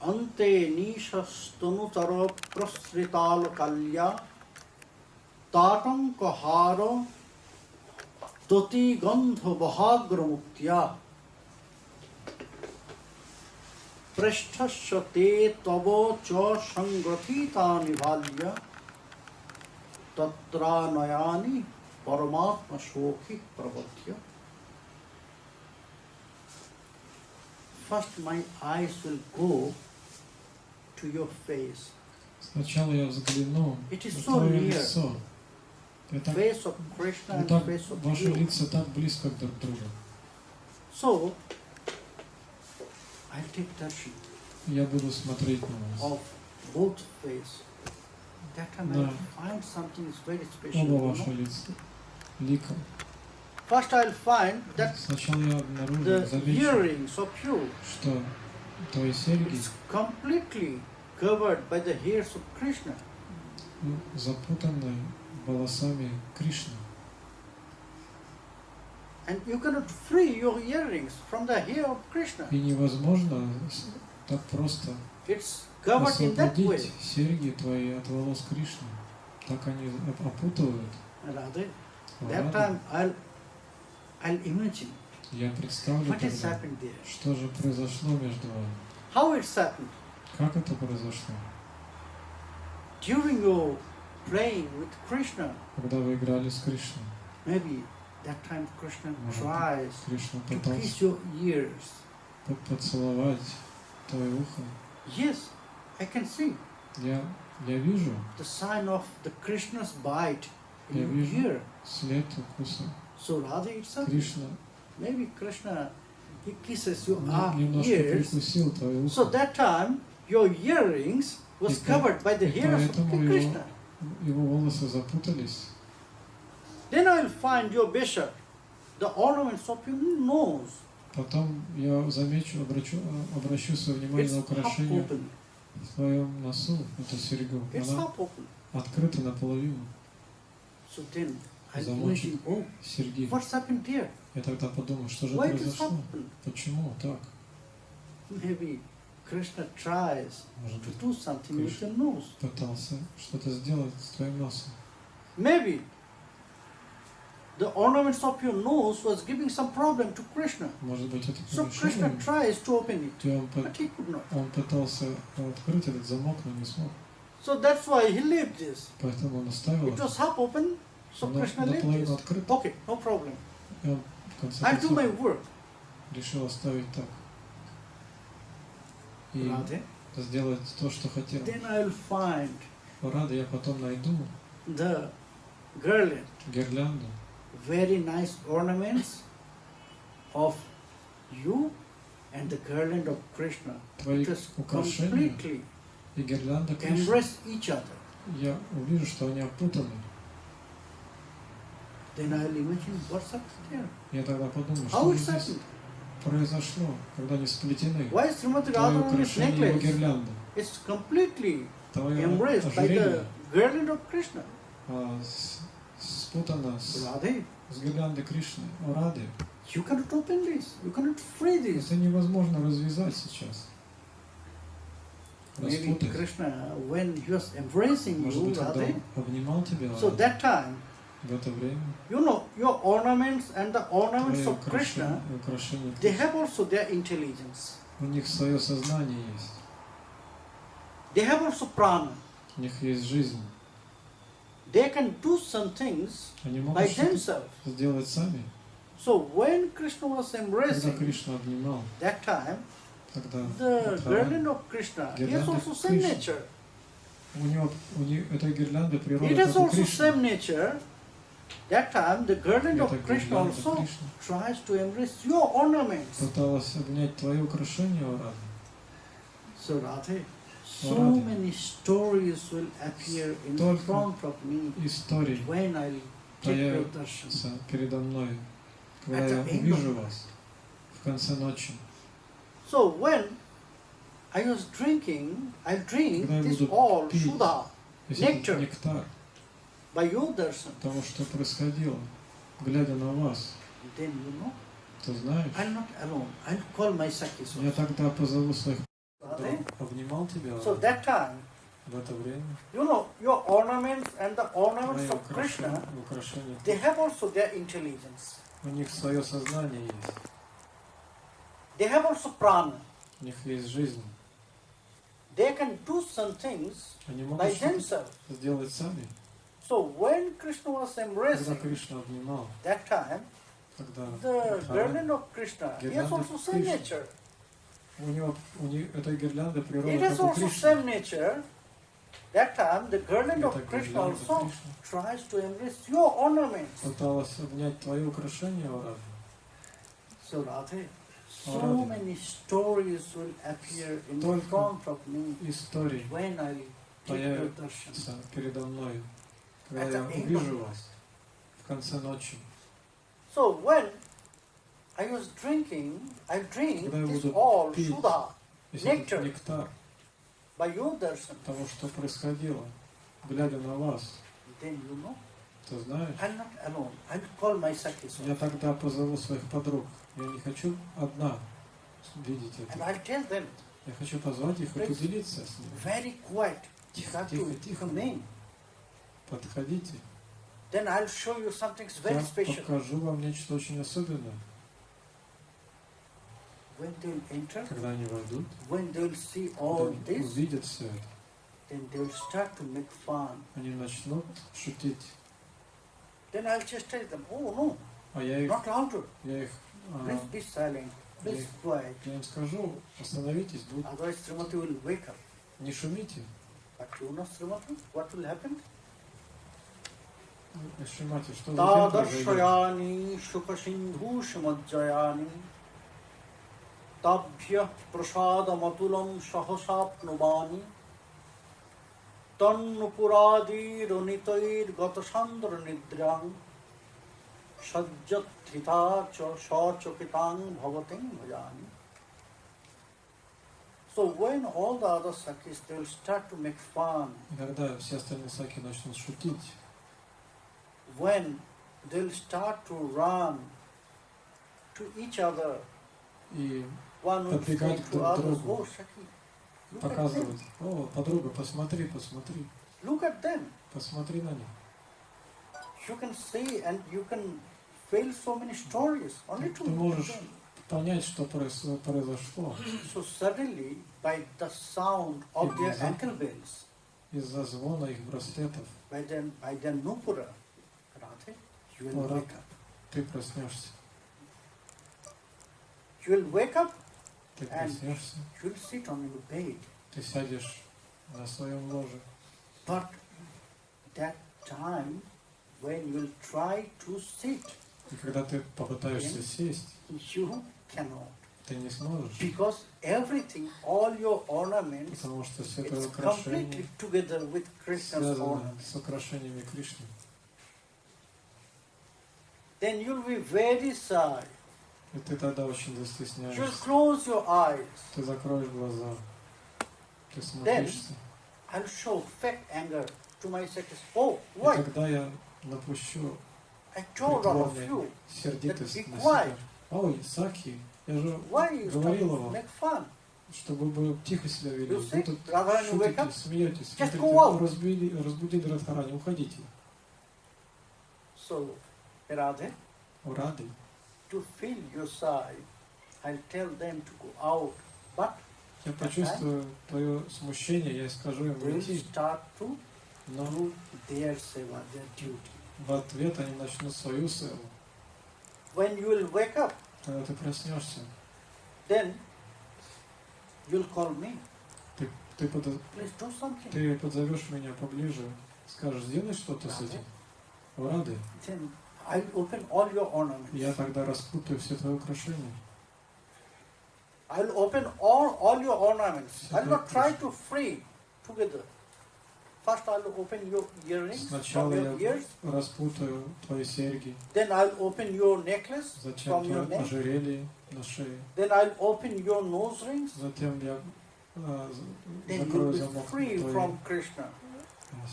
Ante nishastunutara prasritala kalya tatanka haro toti gandha bahagra muktya prashthasya te tavo cha sangrathita nivalya tatra nayani paramatma shokhi pravatya. First my eyes will go to your face. Сначала я взгляну It is на so твое near. лицо. Это, Face of Krishna and так, face of ваши you. лица так близко друг к другу. So, I'll take darshan Я буду смотреть на вас. of both face. That time Да. I'll find something is very special. Оба You ваши know? лица. Лика. First I'll find that Сначала я обнаружу, the замечу, earrings of you что твои серьги is completely covered by the hairs of Krishna. запутаны волосами Кришны. And you cannot free your earrings from the hair of Krishna. И невозможно так просто It's covered in that way. освободить серьги твои от волос Кришны. Так они опутывают. Radhe, А that Рада, time I'll imagine я представлю what has тогда, happened there. что же произошло между вами. How it's happened. Как это произошло? During your playing with Krishna, Когда вы играли с Кришной, maybe that time Krishna Может, tries Кришна to пытался kiss your ears. поцеловать твое ухо. Yes, I can see Я вижу the sign of the Krishna's bite in Я your вижу. ear. след укуса. So Radha itself, Кришна maybe Krishna, he kisses your немножко ears. прикусил твое ухо. So that time your earrings was covered by the И hairs of поэтому the Krishna. его волосы запутались. Then I will find your bishop, the ornaments of your nose. Потом я замечу, обращу свое внимание It's на half украшение open. в твоем носу, эту серьгу. It's Она half open. открыта наполовину. So then I Замочек imagine, oh, серьги. what's happened there? Я тогда подумал, что же Why it is произошло? happened? Почему так? Maybe Krishna tries Может to быть, do something with Krishna your nose. пытался что-то сделать с твоим носом. Maybe the ornaments of your nose was giving some problem to Krishna. Может быть, это So помешало Krishna ему. tries to open it, И but he could not. он пытался открыть этот замок, но не смог. So that's why he left this. Поэтому он оставил It это. was half open, so Оно Krishna left наполовину this. открыто. Okay, no problem. И он в конце I'll do концов my work. решил оставить так. И Radhe. сделать то, что хотел. Then I'll find Рада, я потом найду the garland, гирлянду, very nice ornaments of you And the garland of Krishna, Твои it is украшения completely и гирлянда Кришны, embrace each other. я увижу, что они опутаны. Then I will imagine what's up there. Я тогда подумаю, How что it's же здесь happened? произошло, когда они сплетены. Why is Srimati Твои Radharani's украшения, его necklace гирлянда, is completely твое embraced by the ожерелье garland of Krishna? спутано с Radhe, гирляндой Кришны, о Раде. you cannot open this. You cannot free this. Это невозможно развязать сейчас. Maybe Распутать. Krishna, when he was embracing Может you, быть, когда Radhe, он обнимал тебя, so Радhe, that time, в это время you know, your ornaments and the ornaments твои of Krishna, украшения, they have also their intelligence. у них свое сознание есть, They have also prana. у них есть жизнь. They can do some things Они by могут что-то themselves. сделать сами. So when Krishna was Когда embracing, Кришна обнимал, that time, тогда the трава, garland of Krishna, he has Гирлянда also same Кришны. nature. у них этой гирлянды природа, It has как у also Кришны. same nature. That time, the garland Это of Krishna гирлянда also Кришны tries to embrace your ornaments. пыталась обнять твои украшения, о Радhe. So Radhe, so Radhe. many stories will appear in Только front of me Истории when I'll take your darshan. появятся передо мной, когда At я the end увижу of- вас в конце ночи. So when I was drinking, I drink Когда я this буду all пить Sudha Весь Nectar. этот нектар by your darshan. того, что происходило, глядя на вас, Then you know, ты знаешь, I'm not alone. I'll call my Sakhis я also. тогда позову своих, Radhe. обнимал тебя So that time, в это время. you know, your ornaments and the ornaments Твои of Krishna, украшения, they have also their intelligence. у них свое сознание есть, They have also prana. у них есть жизнь. They can do some things Они by могут что-то themselves. сделать сами. So when Krishna was Когда embracing, Кришна обнимал, that time, тогда the трава, garland of Krishna, he has Гирлянда also same Кришны. nature. у них эта гирлянда It природа, has как у also Кришны. same nature. That time, the garland Это of Krishna гирлянда also Кришны tries to embrace your ornaments. пыталась обнять твои украшения, о Радhe. So Radhe, so Radhe. many stories will appear in Только front of me Истории when I take your darshan. появятся передо мной, когда At я the end увижу of- вас в конце ночи. So when I was drinking, I drink Когда я this буду all пить Sudha Весь Nectar. этот нектар by your darshan. того, что происходило, глядя на вас, Then you know, ты знаешь, I'm not alone. I'll call my Sakhis я also. тогда позову своих подруг. Я не хочу одна видеть And это. I'll tell them, Я хочу позвать их и Please. поделиться с ними. very quiet, you Тихо, have тихо, to тихо. come in. Подходите. Then I'll show you something very Я special. покажу вам нечто очень особенное. When they'll enter, Когда они войдут, when they'll see когда all они this, увидят все это, then they'll start to make fun. они начнут шутить. Then I'll just tell them, oh no, А я их, not louder. а, Please be silent. Please Yes. quiet. я им скажу, остановитесь, Otherwise Srimati will wake up. не шумите. But you know Srimati, what will happen? Шумайте, что затем произойдет? Tadarshayani shukasindhu shamajjayani tabhya prasadamatulam sahasapnubani tannupuradi ronitair gatasandra nidrang sajjatrita sachokitang bhavating bhajani. So when all the other Sakhis, they will start to make fun, И когда все остальные саки начнут шутить, when they'll start to run to each other, и one will say Подбегать to друг к others, другу. oh Sakhi, look at them, показывать, о, подруга, посмотри, посмотри, look at them. посмотри на них. You can see and you can feel so many stories only to Ты look at можешь them. понять, что произошло So suddenly, by the sound of their ankle bells, из-за звона их браслетов. by their nupura, Radhe, you will О, wake up. Ты проснешься, You will wake up, ты And- проснешься, you will sit on your bed. ты сядешь на своем ложе. But that time when you will try to sit, И когда ты попытаешься сесть, you cannot. ты не сможешь, Because everything, all your ornaments, потому что все твои it's украшения completely together with Krishna's связаны ornaments. с украшениями Кришны. Then you'll be very shy. И ты тогда очень You'll застесняешься. close your eyes. Ты закроешь глаза. Ты Then смутишься. I'll show fake anger to my seconds. Oh, И why? тогда я напущу I told all of притворной you that сердитость be на quiet. себя. Ой, Саки, я же Why you start говорила to вам, make fun? чтобы вы тихо себя вели. You Вы see, тут Radharani, wake шутите, up. смеетесь. Just Смотрите, go out. разбудили Радхарани, уходите. So, Radhe, О, рады. to feel your side, I'll tell them to go out. But Я почувствую твое смущение, я скажу им they will уйти. start to Но do their seva, their duty. в ответ они начнут свою севу. When you will wake up, Когда ты проснешься, then you'll call me. ты Please do something. подзовешь меня поближе, скажешь, сделай что-то с этим. О, рады. Then I'll open all your ornaments. Я тогда распутаю все твои украшения. I'll open all your ornaments. I'll not try to free together. First I'll open your earrings from Сначала your я ears. распутаю твои серьги, Then I'll open your necklace затем from your твое neck. ожерелье на шее. Then I'll open your nose rings. Затем я Then закрою you'll be замок free твоей from Krishna.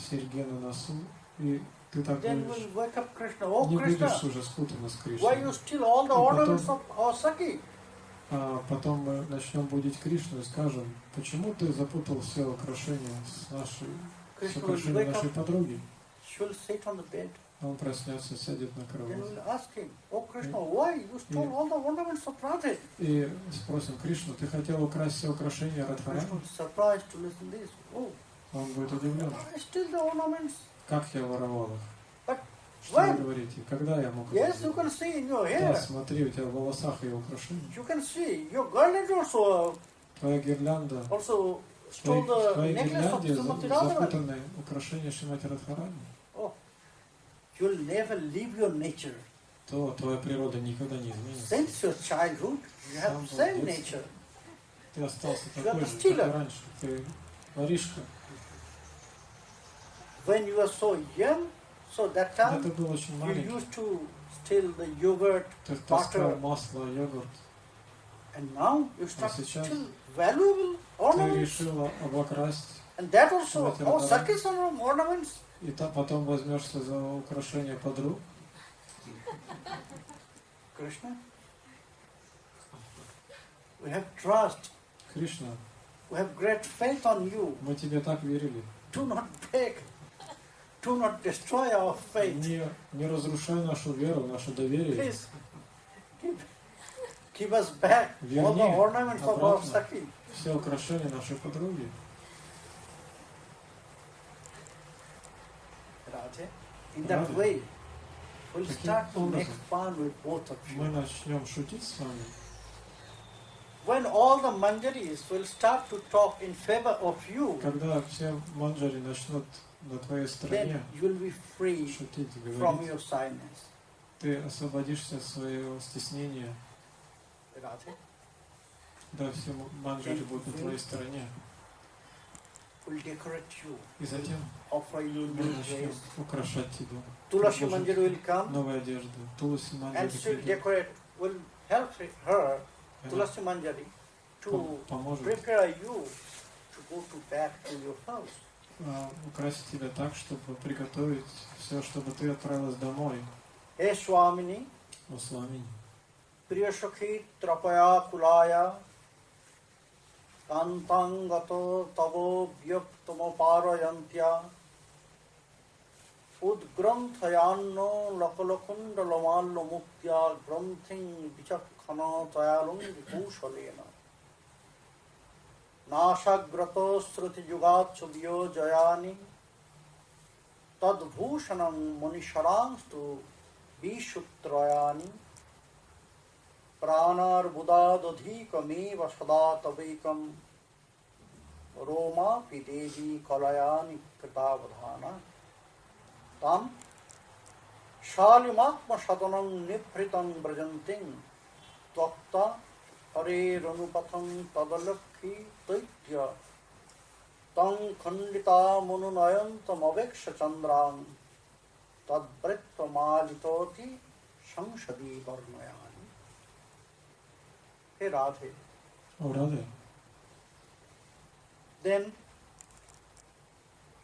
серьги на носу, и ты так Then будешь, we'll wake up Krishna. Oh не Krishna, будешь уже спутана с why Кришной. you steal all the И ornaments of our Saki? А потом мы начнем будить Кришну и скажем, почему ты запутал все украшения с Krishna will украшения wake нашей up. подруги? She'll sit on the bed. Он проснется, сядет на Then кровать. we'll ask him, oh Krishna, why you stole all the ornaments of Radhe? И спросим, Кришну, ты хотел украсть все украшения Krishna Радхарани? will be surprised to listen to this. Oh, Он будет удивлен. I steal the ornaments. Как я воровал их? But Что вы when? говорите? Когда я мог это Yes, you сделать? can see in your Да, hair. смотри, у тебя в волосах и украшения. You can see your garland Твоя гирлянда, also в stole the твоей necklace of гирлянде Srimati Radharani. запутаны украшения Шримати Радхарани. Oh, you'll never leave your nature. То твоя природа никогда не изменится. Since your childhood, you have Сам same был детство. nature. Ты остался You такой are же, the как и stealer. раньше. Ты воришка. When you were so young, so that Когда time ты был очень you маленький, used to steal the yogurt, ты таскал butter, масло, йогурт. and now you start to сейчас steal valuable Ты ornaments. решила обокрасть, And that also, Srimati oh, Radharani. Sakis ornaments. и потом возьмешься за украшение подруг. Krishna, we have trust, Кришна, we have great faith on you. мы тебе так верили. Do not break, do not destroy our faith. Не разрушай нашу веру, наше доверие. Please, give us back all the Верни ornaments of our обратно Saki. все украшения нашей подруги. Radhe, in that Radhe. way, we'll Таким start to make образом, fun with both of Мы you. начнем шутить с вами. When all the manjaris will start to talk in favor of you, Когда все манджари начнут на твоей then стороне you will be free шутить, from говорить, your shyness. ты освободишься от своего стеснения, Radhe, когда все манджари будут на твоей стороне. will decorate you, И затем offer you мы new начнем dress. украшать тебя. Tulasi Предложить Manjari will come новые одежды. Туласи and манджари she'll придет, decorate, will help her, она Tulasi Manjari, to поможет prepare you to go to back to your house. украсить тебя так, чтобы приготовить все, чтобы ты отправилась домой. Hey Swamini, О, Свамини, Priyasakhi Trapaya Kulaya, Kantangato Tavo Vyaptamo Parayantya, Udgranthayanno Lakalakunda Lamallo Muktya, Granthing Vichakhana Tayalung Bhushalena. Nashagrato Sruti Yugat Subyo Jayani, Tadbhushanam Munisharangstu Vishutrayani, Pranar Budadodhikame Vasada Tavikam, Roma Pidevi Kalayani Kritavadhana, Tam Shalimatma Sadanam Nipritam Brajanting, Tvakta Hare Ranupatham Tadalakhi Taitya Tang Khandita Mununayan Tamaveksha Chandran Tad Britva Majitoti Shamshadi Varnayani. Hey Radhe. О, Радhe. Then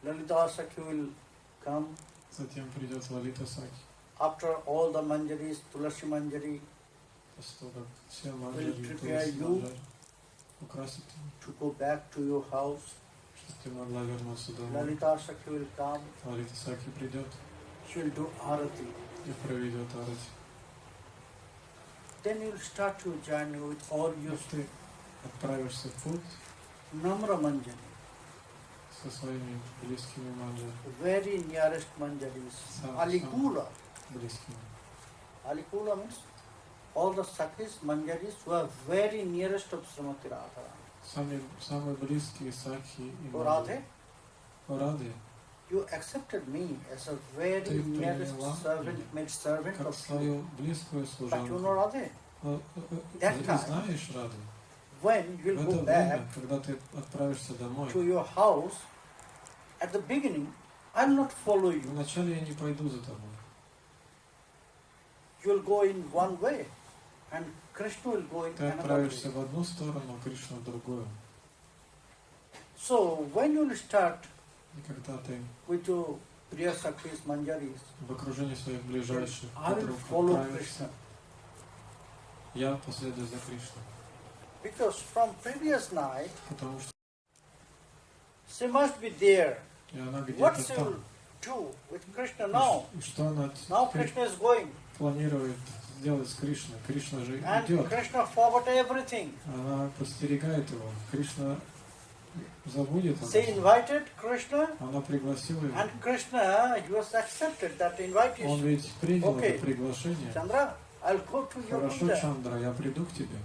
Lalita Sakhi will come. Затем придет Лалита Саки. After all the manjaris, Tulasi Manjari, После того, как все will манджари, prepare Туласи you манджари украсит тебя, to go back to your house. чтобы ты могла вернуться домой. Lalita Sakhi will come. Лалита Саки придет She will do arati. и проведет арати. Then you will start your journey with all your И ты отправишься в путь Namra Manjari, со своими близкими манджари, very nearest Manjaris, Sam- Alikula. близкими. Alikula means all the Sakhis, Manjaris who are very nearest of Srimati Radha. Самые близкие Саки и So манджари. Radhe, О, Радhe, you accepted me as a very Ты nearest приняла servant, made servant как of you. свою близкую But you служанку. know Radhe, that Ты time, знаешь, Рады, when you в will это go время, back когда ты отправишься домой, to your house, at the beginning, I'll not follow you. вначале я не пойду за тобой. You will go in one way, and Krishna will go in Ты another отправишься way. в одну сторону, а Кришна в другую. So when you will start И когда ты with your Priya Sakhis, Manjaris, в окружении своих ближайших I will подруг follow отправишься, Krishna. я последую за Кришной. Because from previous night, Потому что she must be there. и она What где-то she там. will do with Krishna now? И что она Now теперь Krishna is going. планирует сделать с Кришной? Кришна же And идет. Krishna forgot everything. Она подстерегает его. Кришна забудет об She этом. invited Krishna, Она пригласила его. and Krishna, he was accepted that Он invitation. ведь принял Окей. это приглашение. Chandra, I'll go to your Хорошо, Buddha. Чандра, я приду к тебе.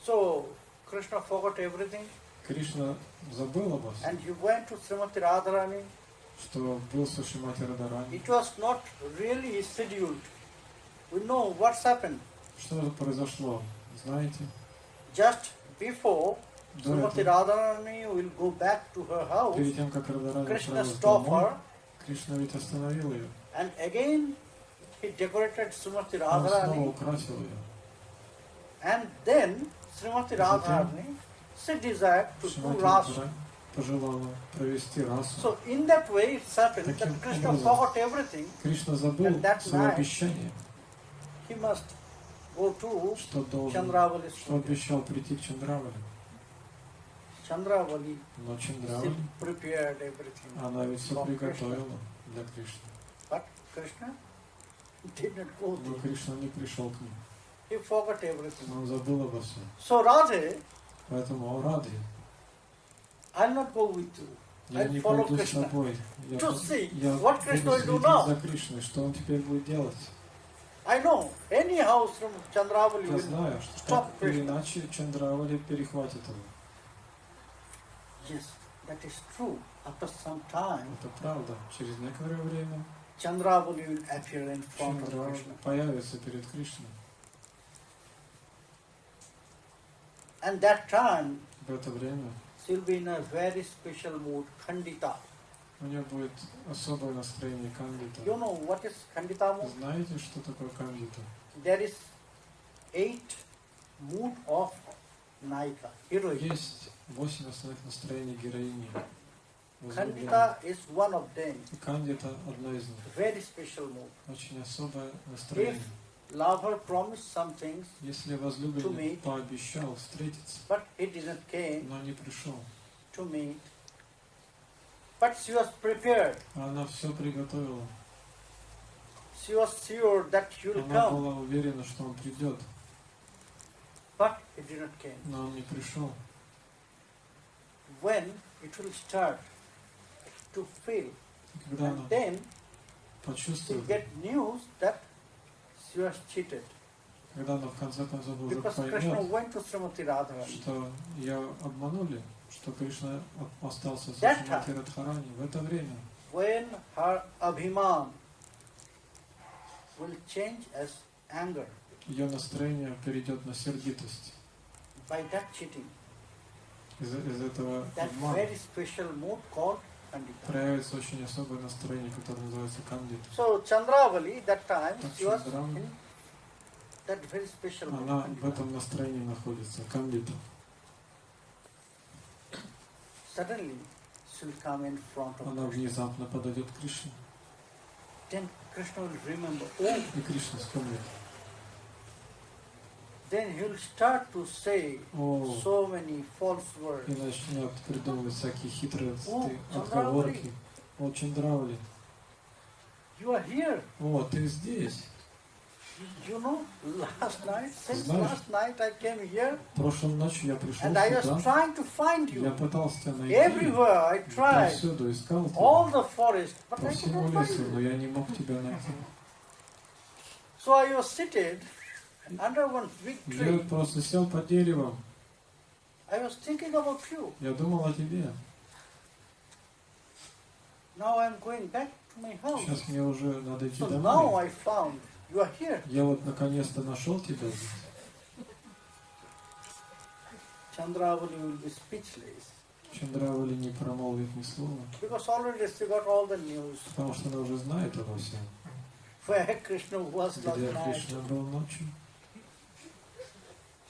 So Krishna forgot everything, Кришна забыл о вас, and he went to Srimati Radharani. что был с Шримати Радарани. It was not really scheduled. We know what's happened. Что же произошло? Знаете? Just before До Srimati этого, Radharani will go back to her house, перед тем, как Радарани Krishna отправилась stopped домой, her, Кришна ведь остановил ее. and again he decorated Srimati Он снова Radharani, украсил ее. and then Srimati Radharani, she desired to do Шримати rasa. Радарани пожелала провести расу. So in that way it's happened that Таким Krishna образом, forgot everything. Кришна забыл And that свое night, обещание, He must go to что должен, Chandravali что studio. обещал прийти к Чандравали. Chandravali, Но she Чандравали, prepared everything она ведь все for Krishna. приготовила для Кришны. But Krishna did not go Но there. Кришна не пришел к ним. He forgot everything. Он забыл обо всем. So Radhe, Поэтому, о Радhe, I'll not go with you. я I'll не follow пойду с Krishna. тобой. To see Я what Krishna will буду do следить now. за Кришной. Что он теперь будет делать? I know any house from Chandravali Я will знаю, что stop так или Krishna. иначе Чандравали перехватит его. Yes, that is true. After some time, Это правда. Через некоторое время Chandravali will appear in front of Чандравали Krishna. появится перед Кришной. And that time, В это время she'll be in a very special mood, Khandita. у нее будет особое настроение You кандита. know what is Khandita mood? Знаете, что такое кандита? There is 8 mood of Naika, heroine. Есть 8 основных настроений героини. возлюбленной. Khandita is one of them, И кандита одно из них. very special mood. Очень особое настроение. Lover promised some things, Если To возлюбленный meet. пообещал встретиться, but he didn't came но не пришел, to meet. But she was prepared. а она все приготовила. She was sure that he will Она come, была уверена, что он придет, but he didn't came. но он не пришел. When it will start to feel, И когда она and then she почувствует, get news that she was cheated. когда она в конце концов уже Because Krishna поймет, went to Srimati Radharani. что ее обманули, что Кришна остался с That Шримати Радхарани, в это время, When her abhiman will change as anger. ее настроение перейдет на сердитость. By that cheating, Из этого that обмана very special mood called Kandita. проявится очень особое настроение, которое называется кандита. So Chandravali, that time, Так she was Чандравали, in that very special mood. она в Kandita. этом настроении находится, кандита. Suddenly, she will come in front of Она Krishna. внезапно подойдет к Кришне, Then Krishna will remember, oh, и Кришна вспомнит. then he will start to say О, so many false words. и начнет придумывать всякие хитрые О, отговорки. О, Чандравали, You are here. о, ты здесь. You know, last night, since Знаешь, last night I came here Прошлой ночью я пришел and I was сюда, trying to find я you. пытался тебя найти, Everywhere I tried, повсюду искал all тебя, the forest, but по I could всему not лесу, find но you. я не мог тебя найти. So I was seated under one big Я tree. просто сел под деревом, I was thinking about you. я думал о тебе. Now I'm going back to my house. Сейчас мне уже надо идти So now домой. I found you are here. Я вот наконец-то нашел тебя здесь. Chandravali will be speechless Чандравали не промолвит ни слова, because already she got all the news потому что она уже знает обо всем. where Krishna was last Где night. Кришна был ночью.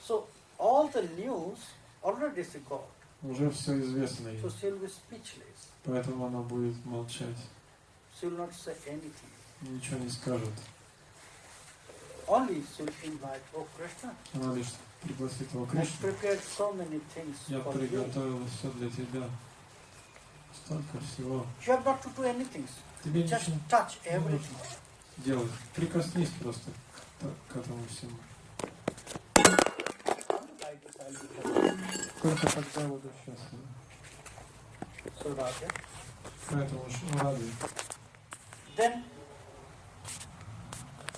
So all the news already she got. Уже все известно ей, So she will be speechless. поэтому она будет молчать, She will not say anything. ничего не скажет. Only she will invite, oh Krishna, Она лишь пригласит его I Кришну. prepared so many things Я for you. приготовила все для тебя. Столько всего. You have not to do anything. Тебе Just ничего touch не нужно everything. делать. Прикоснись просто к этому всему. Like this, I'll be happy. Только тогда буду счастлив. So Raja. Поэтому ж радуй. Then,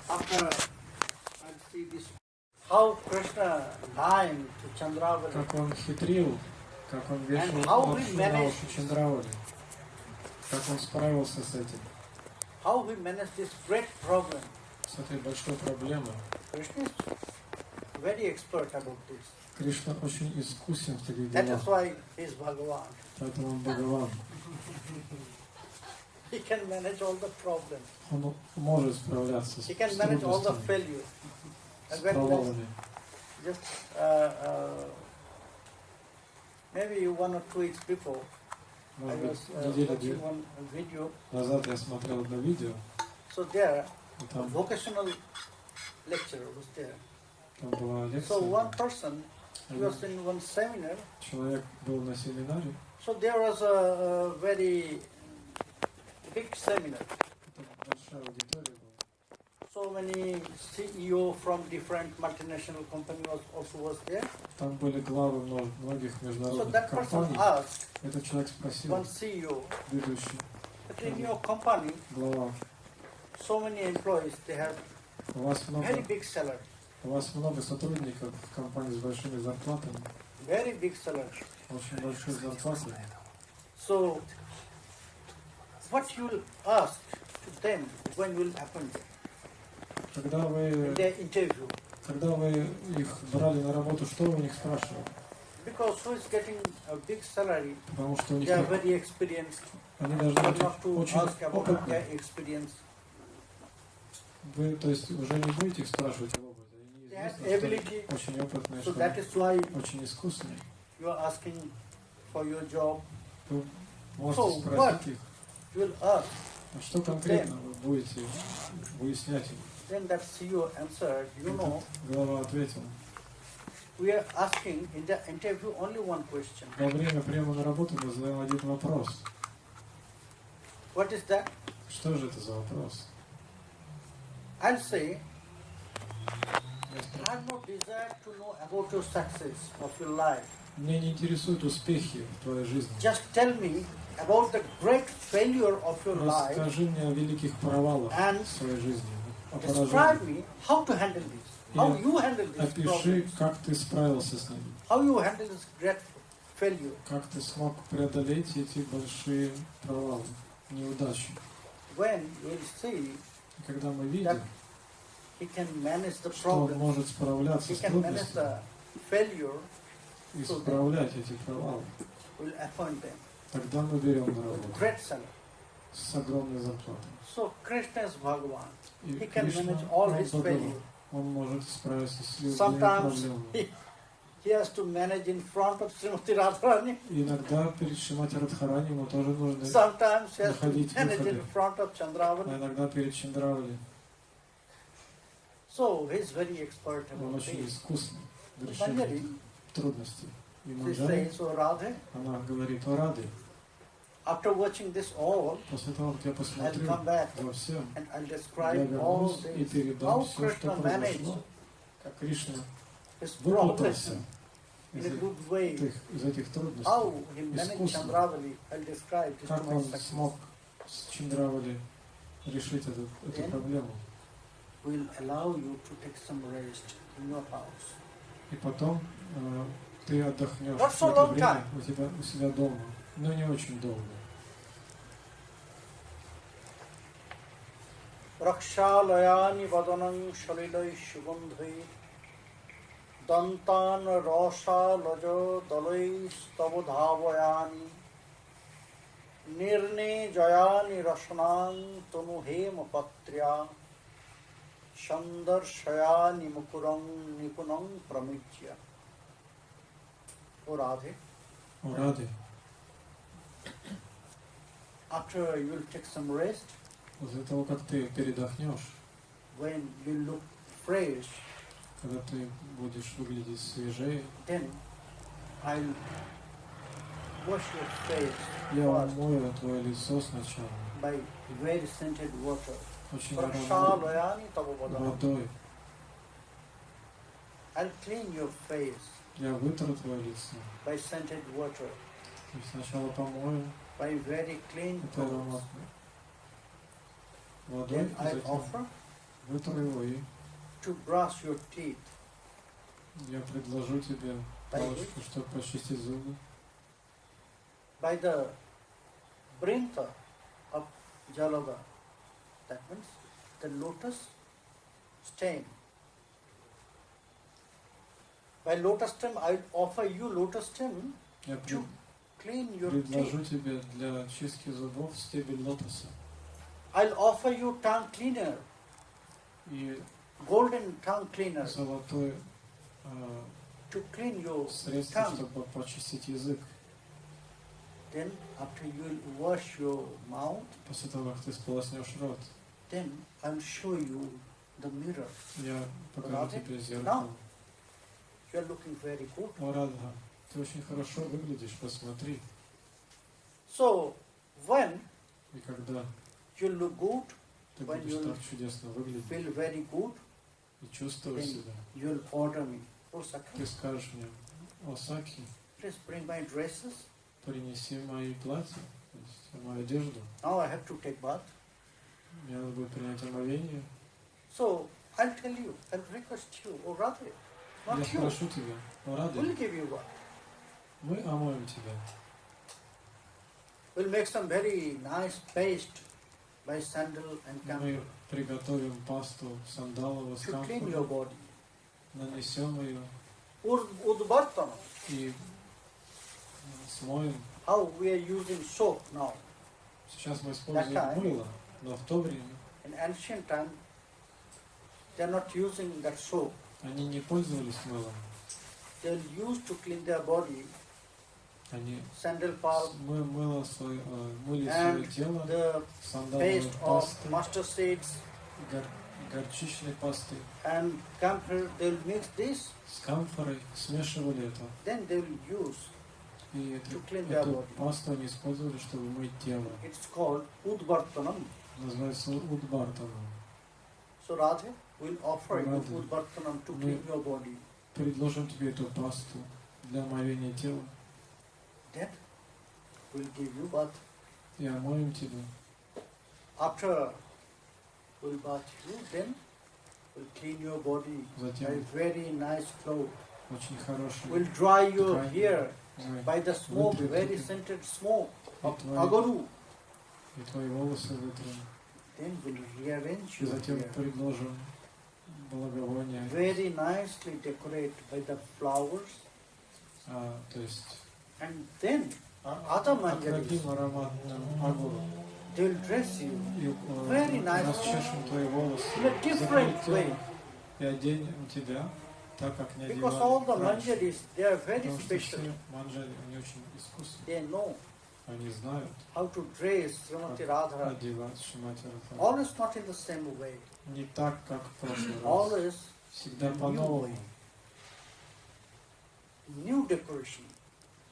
after I'll see this, how Krishna lied to Chandravali. Как он хитрил, как он вешал And how лапшу we на managed- уши Чандравали. Как он справился с этим, How we manage this great problem. с этой большой проблемой. Krishna is very expert about this. Кришна очень искусен в таких That делах, is why he is Bhagavan. поэтому он Бхагаван. He can manage all the problems. Он может справляться с He can manage all the трудностями, failure. с And when провалами. just maybe 1 or 2 weeks before, I Может быть, was неделю watching one video. назад я смотрел одно видео, So there, и a там vocational lecturer was there. была So one лекция. person, he was in one seminar. Человек был на семинаре, So there was a very big seminar. это большая аудитория была. So many CEO from different multinational companies also was there. Там были главы многих So международных that person компаний. asked Этот человек спросил, one CEO, ведущий, that in your company, глава, so many employees, they have у вас very big salary, много сотрудников в компании с большими зарплатами, very big salary. очень большие зарплаты. So what you will ask to them when you will appoint them Когда in вы, their interview? когда вы их брали на работу, что вы у них спрашивали? Because who is getting a big salary, Потому что у них they are very experienced. они You должны have быть not to очень ask about опытны. their experience. Вы, то есть, уже не будете их спрашивать об опыте. Они They have известно, что ability. очень опытные, So что that is why очень искусные. you are asking for your job. Вы So можете what? спросить их, You will ask. а что конкретно вы будете выяснять им. Then that CEO answered, you know, Глава ответила. we are asking in the interview only one question. Во время приема на работу мы задаем один вопрос. What is that? Что же это за вопрос? I'll say, I have no desire to know about your success of your life. Меня не интересуют успехи в твоей жизни. Just tell me about the great failure of your life Расскажи мне о великих провалах and в своей жизни, о describe поражениях. me how to handle this. How И you handle this опиши, problem. как ты справился с ними. How you handle this great failure. Как ты смог преодолеть эти большие провалы, неудачи. When you will see И когда мы видим, he can manage the что он problem, может справляться he с can manage трудностями the failure, и справлять эти провалы, we'll appoint them тогда мы берем на with работу great salary. с огромной зарплатой. So Krishna is Bhagavan. И He can Кришна, manage all он his Бхагаван. failure. Он может справиться с любыми Sometimes проблемами. he has to manage in front of Srimati Radharani. Иногда перед Шримати Радхарани ему тоже нужно, Sometimes he has to находить manage in выходы. front of а Chandravani. иногда перед Чандравали. So he is very expert Он about очень this. искусный в So решении Manjari, этих трудностей. И she Манджари, says, oh Radhe, она говорит о Раде. after watching this all, После того, как я I'll посмотрю come back во всем, and I'll я describe all вернусь и this, передам how все, что Krishna managed произошло, как Кришна his выпутался problem in из a good way. этих How трудностей. he managed Искусно. Chandravali, I'll describe this to Как my он success. смог с Чандравали решить эту Then проблему. We'll allow you to take some rest in your house. И потом ты отдохнешь Not so какое-то long время time. у себя дома, но не очень долго. Rakshalayani vadanam shalilai shugandhai dantan rasa lajo dalai stavadhavayani nirne jayani rasanang tanuhema patrya shandarshayani mukurang nipunang pramijya. O Radhe, О, Рады, after you will take some rest, после того, как ты передохнешь, when you look fresh, когда ты будешь выглядеть свежее, then I'll wash your face я first умою твое лицо сначала by very scented water. очень ароматной Prakshalayani tavavadana. водой. I'll clean your face Я вытру твое лицо. by scented water, И сначала помою by very clean этой clothes. ароматной водой, Then и I'll затем offer вытру его, и to brush your teeth я предложу тебе палочку, чтобы почистить зубы. by the brink of Jalava. That means the lotus stem. By lotus stem, I'll offer you lotus stem Я to clean your предложу teeth. тебе для чистки зубов стебель лотоса. I'll offer you tongue cleaner, И golden tongue cleaner, золотое to clean your средство, tongue. чтобы почистить язык. Then, after you will wash your mouth, После того, как ты сполоснешь рот, then I'll show you the mirror. я покажу Радhe? тебе зеркало. You are looking very good. О, Радха, ты очень хорошо выглядишь, посмотри. So, when И когда you look good, ты when будешь you так чудесно выглядеть feel very good, и чувствовать then себя, you'll order me. Oh, ты Sakhi, скажешь мне: о, Саки, please bring my dresses. принеси мои платья, то есть мою одежду. Now I have to take bath. Мне надо будет принять омовение. So, I'll tell you, I'll request you, oh Radhe, Я not you, спрошу тебя: о, we'll Рады, give you bath. мы омоем тебя. We'll make some very nice paste by sandal and Мы camphor приготовим пасту сандаловую с to clean your камфорой, body. нанесем ее Udvartana, и смоем. how we are using soap now. Сейчас мы используем That time. мыло, но в то время In ancient time, they are not using that soap. они не пользовались мылом. They will use to clean their body Они sandal pulp мыли свое and тело the сандаловой paste of пастой, mustard seeds горчичной пастой, and camphor. They will mix this, с камфорой, смешивали это. then they will use. И To clean their эту body. пасту они использовали, чтобы мыть тело. It's called udvartanam. Называется удбартаном. So Radhe will offer you Radhe. udvartanam to clean your body. Предложим тебе эту пасту для омовения тела That will give you bath. и омоем тебя. After we'll bath you, then we'll clean your body by Затем very nice clothes. очень хороший We'll dry your ткань hair мы by the smoke, вытрем very тебе, scented smoke of твои- agaru. и твои волосы вытрем. Then we'll rearrange И your затем hair предложим благовония, very nicely decorate by the flowers, то есть and then other manjaris, окропим ароматным агуру they will dress you и very nicely расчешем твои волосы, in a different way. и оденем тебя так, как не Because all the одевали раньше. manjaris, they are very Потому что special. все манджари, они очень искусные. They know Они знают, how to dress Srimati как Radharani. одевать Шримати Радхарани. Always not in the same way. Не так, как в прошлый раз. Always Всегда new по-новому. way. New decoration.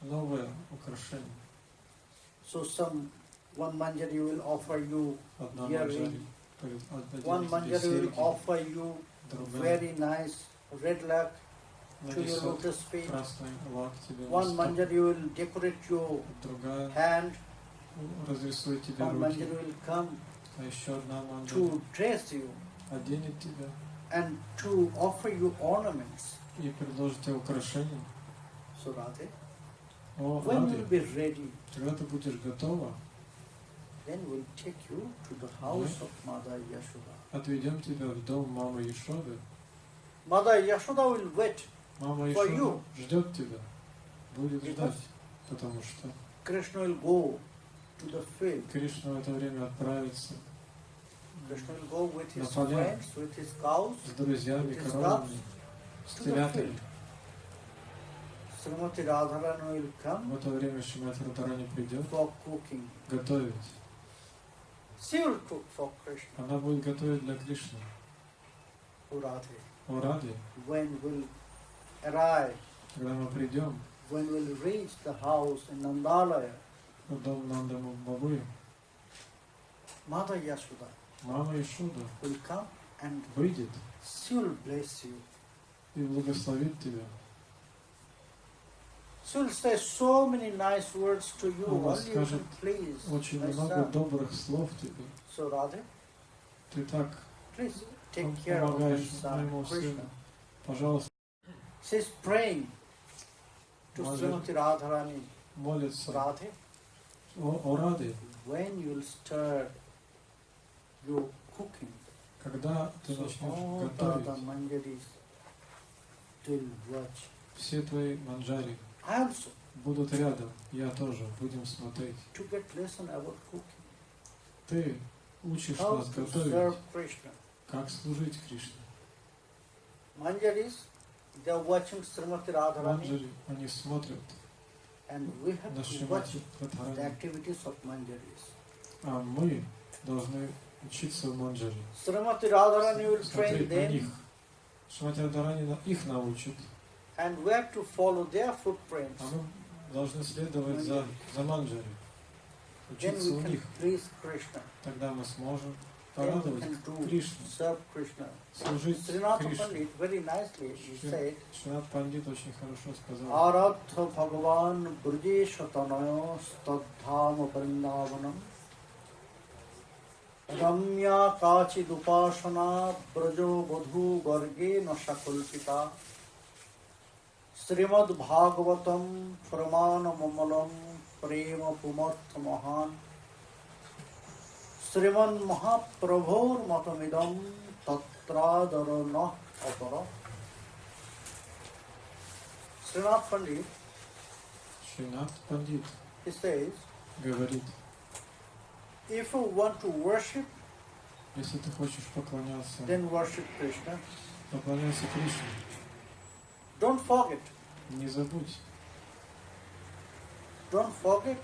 Новое украшение. So one manjari will offer you Одна earring, манджари one manjari will offer you другая very nice red lak to your нанесет lotus feet. красный лак тебе One на стоп. manjari will decorate your Другая hand. разрисует тебе One руки. manjari will come А еще одна манджари to dress you оденет тебя and to offer you ornaments. и предложит тебе украшения. So Radhe, О, when Радhe, you'll be ready, когда ты будешь готова, then we'll take you to the house of Mother Yashoda. отведем тебя в дом мамы Ешоды. Mother Yashoda will wait. Мама For Ешода you. ждет тебя, будет Because ждать, потому что Krishna will go to the field. Кришна в это время отправится Krishna will go with his На поля. friends, with his cows, с друзьями, It is коровами, с to the телятами. field. Srimati Radharani will В come это время Шримати Радхарани придет for cooking. готовить. She will cook for Krishna, Она будет готовить для Кришны. for Radhe. О, Ради, When we'll arrive, когда мы придем when we'll reach the house in Nandalaya, в дом Нандаму Бабы, Mother Yashoda мама Ешода will come and выйдет she will bless you. и благословит тебя. She will say so many nice words to you, Она only you скажет can please, Очень my много son. добрых слов тебе. So Radhe, Ты так please take care of my помогаешь son, моему Krishna. сыну. Пожалуйста, She's praying to Mother. Srimati Radharani. молится. Radhe, О, Ради, when you'll start your cooking, когда ты so начнешь all the готовить, manjaris will watch. все твои манджари I also, будут рядом, я тоже, будем смотреть. to get lesson about cooking. Ты учишь How нас to готовить, serve Krishna. как служить Кришне. Manjaris, they are watching Srimati Radharani, Манджари, они смотрят and we have на to watch Шримати the Радхарани, activities of manjaris. а мы должны учиться в манджари. Srimati Radharani will train Смотреть на них. them, Шримати Радхарани их научит, and we have to follow their footprints. а мы должны следовать за манджари, Then учиться we у can них. please Krishna. Тогда мы сможем Then we порадовать can do Кришну, serve Krishna. служить Srinatha Кришне. Pandit very nicely he said, Шринат Пандит очень хорошо сказал. Aradha Bhagavan Brjesha Tanayo Stadhama Vrindavanam Ramya Kachi Dupasana Brajo Bodhu Garge Nasakulpita Srimad Bhagavatam Pramana Mamalam Prema Pumartha Mahan Sriman Mahaprabhor Matamidam Tatradara Nah Apara. Srinath Pandit, Шринат Пандит he says, говорит, if you want to worship, если ты хочешь поклоняться, then worship Krishna. поклоняйся Кришне. Don't forget, Не забудь, don't forget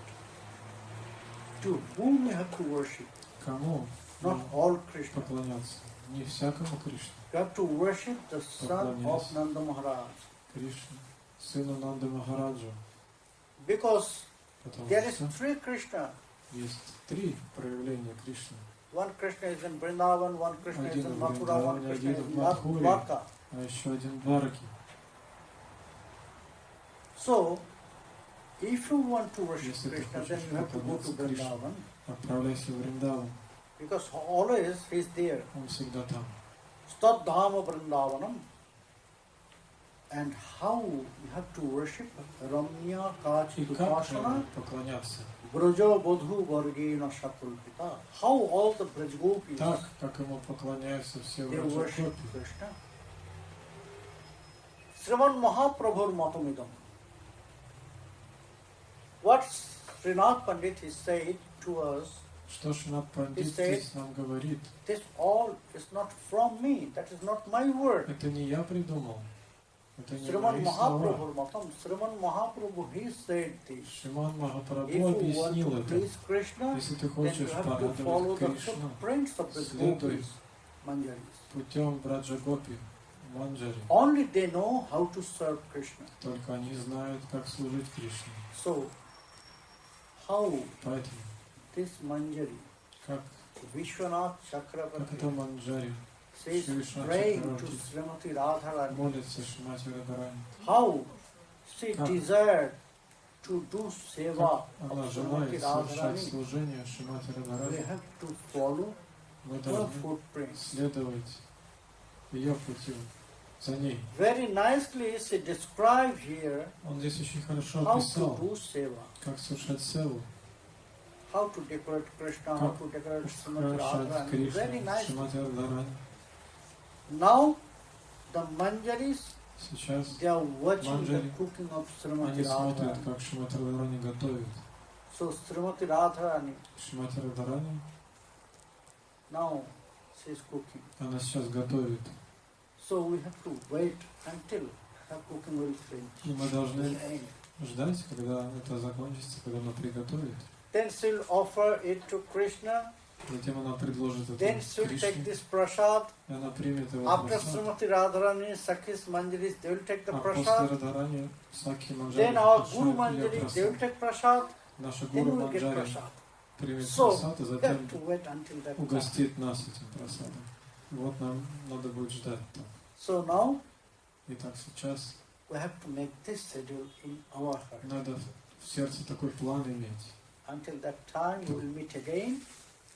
to whom you have to worship, кому not all Krishna. поклоняться. Не всякому Кришне. You have to worship the son of Nanda Maharaj. Кришне, сыну Нанды Махараджа. Because Потому there is что three Krishna. есть три проявления Кришны. One Krishna is in Vrindavan, one Krishna is Один in в Mathura, one Вриндаване, Krishna один is в in Мадхуре, Dwarka. а еще один в Двараке. So, if you want to worship Если ты Krishna, then хочешь you have to go to поклоняться Кришне, Vrindavan. отправляйся в Вриндаван. Because always he is there. Он всегда там. Stadhama Vrindavanam. And how you have to worship Ramya И Kachi как же Dupasana поклоняться? Braja Bodhu Vargena Shakulpita. How all the Brajgopis, Так, как ему поклоняются все they worship Враджагопи. Krishna. Sriman Mahaprabhur Matamidam. What Srinath Pandit is said to us, Что Шримад Пандит He said- здесь нам говорит? this all is not from me, that is not my word. Это не я придумал. Это не Sriman мои слова. Mahaprabhu Matam, Sriman Mahaprabhu, he said this. Шриман Махапрабху If you want объяснил to это. please Krishna, Если ты then хочешь you have to follow порадовать the Кришну, footprints of the следуй gopis, manjaris. путем Браджагопи, Манджари. Only they know how to serve Krishna. Только они знают, как служить Кришне. So, how Поэтому, this manjari, как Vishwanath это Chakravarti, Манджари says Vishwanath praying to Chakravarti Srimati Radharani, молится Шримати Радхарани, how she Как? desired to do seva как она of желает Srimati совершать Radharani. служение Шримати We Радхарани. have to follow Мы her должны footprints. следовать ее пути, за ней. Very nicely she described here Он здесь очень хорошо how to описал, do seva, как совершать севу, how to decorate Krishna, how to decorate Srimati украшать Radharani. Кришну, Very nice. Шримати Радхарани. Now the manjaris, Сейчас they are watching the Manjari, cooking of они Srimati смотрят, Radharani. как Шримати Радхарани готовит. So Srimati Radharani, Шримати Радхарани, now she is cooking. она сейчас готовит. So we have to wait until her cooking will finish. И мы должны Will end. ждать, когда это закончится, когда она приготовит. Then she'll offer it to Krishna. Затем она предложит это Then she'll take Кришне, this prasad. и она примет его After просад. Srimati Radharani, Sakis Manjaris, they will take the А после prasad. Радхарани, Саки Then Манджари our Guru вкушает ее Manjari, they will просад. take prasad. Наша Then Гуру we will get Манджари prasad. примет So просад, и we затем have to wait until that time. угостит нас этим просадом. Вот нам надо будет ждать так. So now Итак, сейчас we have to make this schedule in our heart. надо в сердце такой план иметь. Until that time, we will meet again.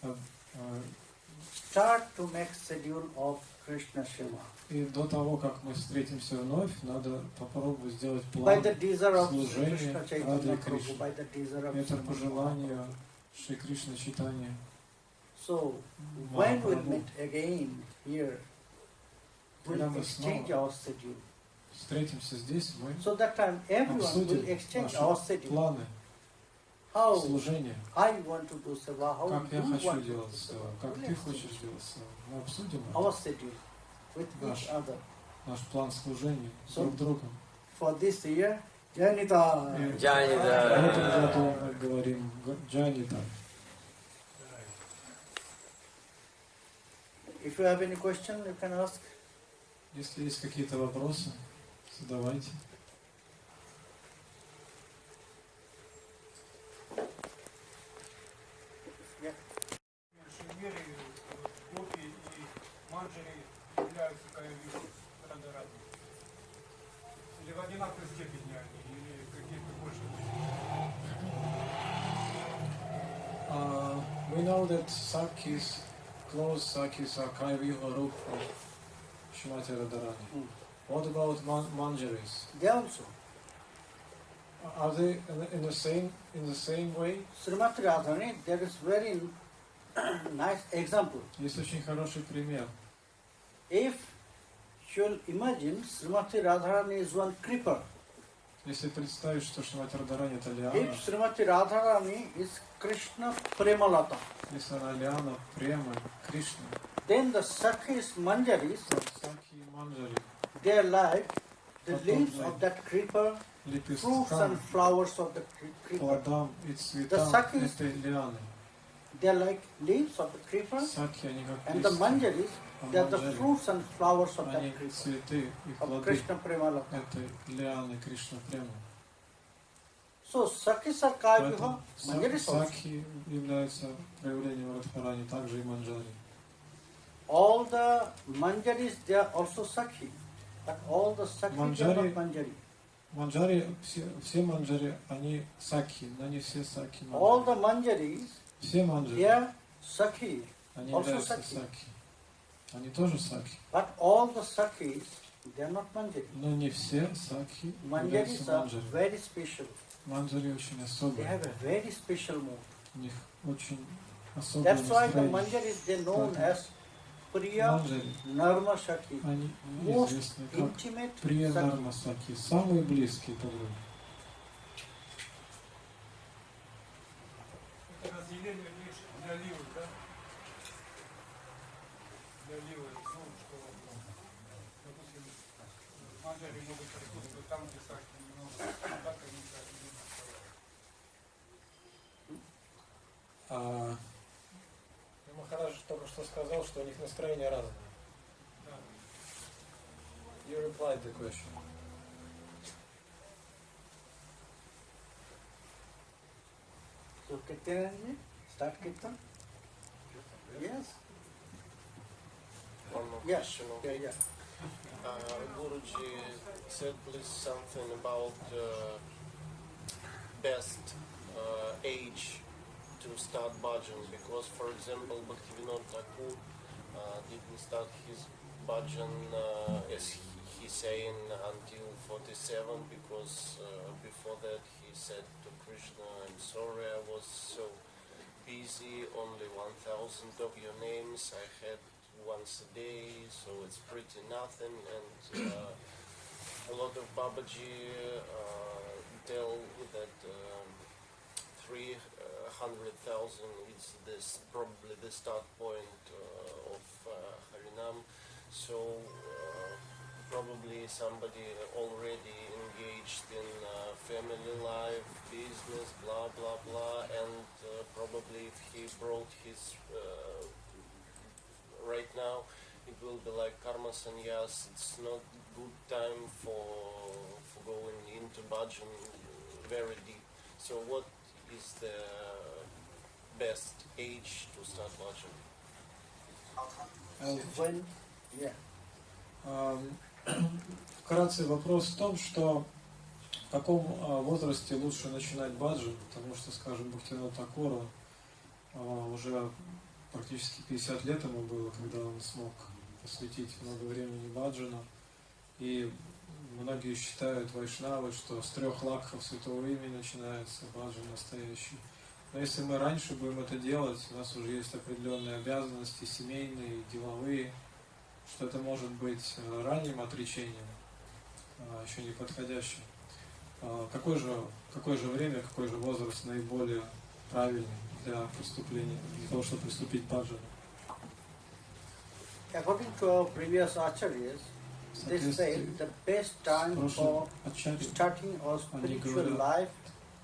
А, Start to make schedule of Krishna Shiva. И до того, как мы встретимся вновь, надо попробовать сделать By план. the desire of служение Krishna Радхи Chaitanya Кришне. Prabhu, by the desire of Это Srimad пожелание Mahaprabhu. Шри Кришны Чайтаньи. So, when we'll Mahaprabhu. meet again here, Когда we'll мы exchange снова our schedule. встретимся здесь, мы So that time everyone will обсудим exchange наши our schedule. планы How служения. I want to do seva, how Как я you хочу want to do делать севу, seva. как We'll ты exchange хочешь делать севу. Мы обсудим our это. schedule with Наш. each other. Наш план служения So- друг другом. For this year, Janita. И Джанита. в этом году мы говорим Джанита. If you have any question, you can ask. Если есть какие-то вопросы, задавайте. Yeah. В меньшей мере гопи и манджари являются каявиши Радхарани. Или в одинаковой степени они, или какие-то больше. We know that Sakis, close Sakis are Kaiviha Rup of Shrimati Radharani. Mm. What about Manjaris? They also. Are they in the same way? Srimati Radharani, there is very nice example. Есть очень хороший пример. If you'll imagine Srimati Radharani is one creeper. Если представить, что Шримати Радхарани это If лиана, Srimati Radharani is Krishna Premalata, если она лиана, према, Кришна, then the Sakhis Manjaris, то Саки и Манджари, they are like the What leaves don't of that creeper, fruits лепесткам, and flowers of the creeper. плодам и цветам Саки- этой лианы. They are like leaves of the creeper, Саки, они как and the листья, Manjaris, а they are the Манджари, fruits and flowers of они that creeper, цветы и of плоды Krishna Premalata. этой лианы Кришна према. So Sakhis are Kaiviha, Поэтому Manjaris also. Саки являются проявлением Радхарани, также и Манджари. All the Manjaris, they are also Sakhi. But all the Sakhis, they are Manjari- not Manjari. Манджари, все Манджари, они Саки, но не все Саки All Манджари. the Manjaris, Все they Манджари, are Sakhi. они also являются Саки. Саки. Они тоже Саки. But all the Sakhis, they are not Manjari. Но не все Саки являются Manjaris are Манджари. very special. Манджари очень They особые. have a very special mood. У них очень особое That's why the настроение. Manjaris, they known Поэтому as Priya манджари, Narma Shakhi, они most известны как intimate Прия Sakhi. Нармасаки, самые близкие подруги. Это разделение лишь для ливы, да? Для ливы, ну, что, допустим, манжари могут присутствовать там, где сахи немного, так они сахи не А Махарадж только что сказал, что у них настроение разное. да. You replied the question. So Kirtanji, start Kirtan? Yes? One more Yes. question. Yeah, Okay. yeah. Guruji said please something about best age to start bhajan, because for example Bhaktivinoda Thakur didn't start his bhajan as he saying until 47, because before that he said to Krishna, I'm sorry I was so busy, only 1,000 of your names I had once a day, so it's pretty nothing. And a lot of Babaji tell that 300,000 is this probably the start point of Harinam. So probably somebody already engaged in family life, business, blah blah blah, and probably if he brought his right now, it will be like karma sannyas. It's not good time for going into bhajan very deep. So what is the best age to start bhajan? When, yeah. Вкратце вопрос в том, что в каком возрасте лучше начинать баджан, потому что, скажем, Бхактивинода Тхакура уже практически 50 лет ему было, когда он смог посвятить много времени баджану. И многие считают вайшнавы, что с 3 лакхов святого имени начинается баджан настоящий. Но если мы раньше будем это делать, у нас уже есть определенные обязанности, семейные, деловые, что это может быть ранним отречением, еще не подходящим. Какое же время, какой же возраст наиболее правильный для преступления, для того, чтобы приступить к баджану? According to our previous acharyas, they say the best time for starting our spiritual life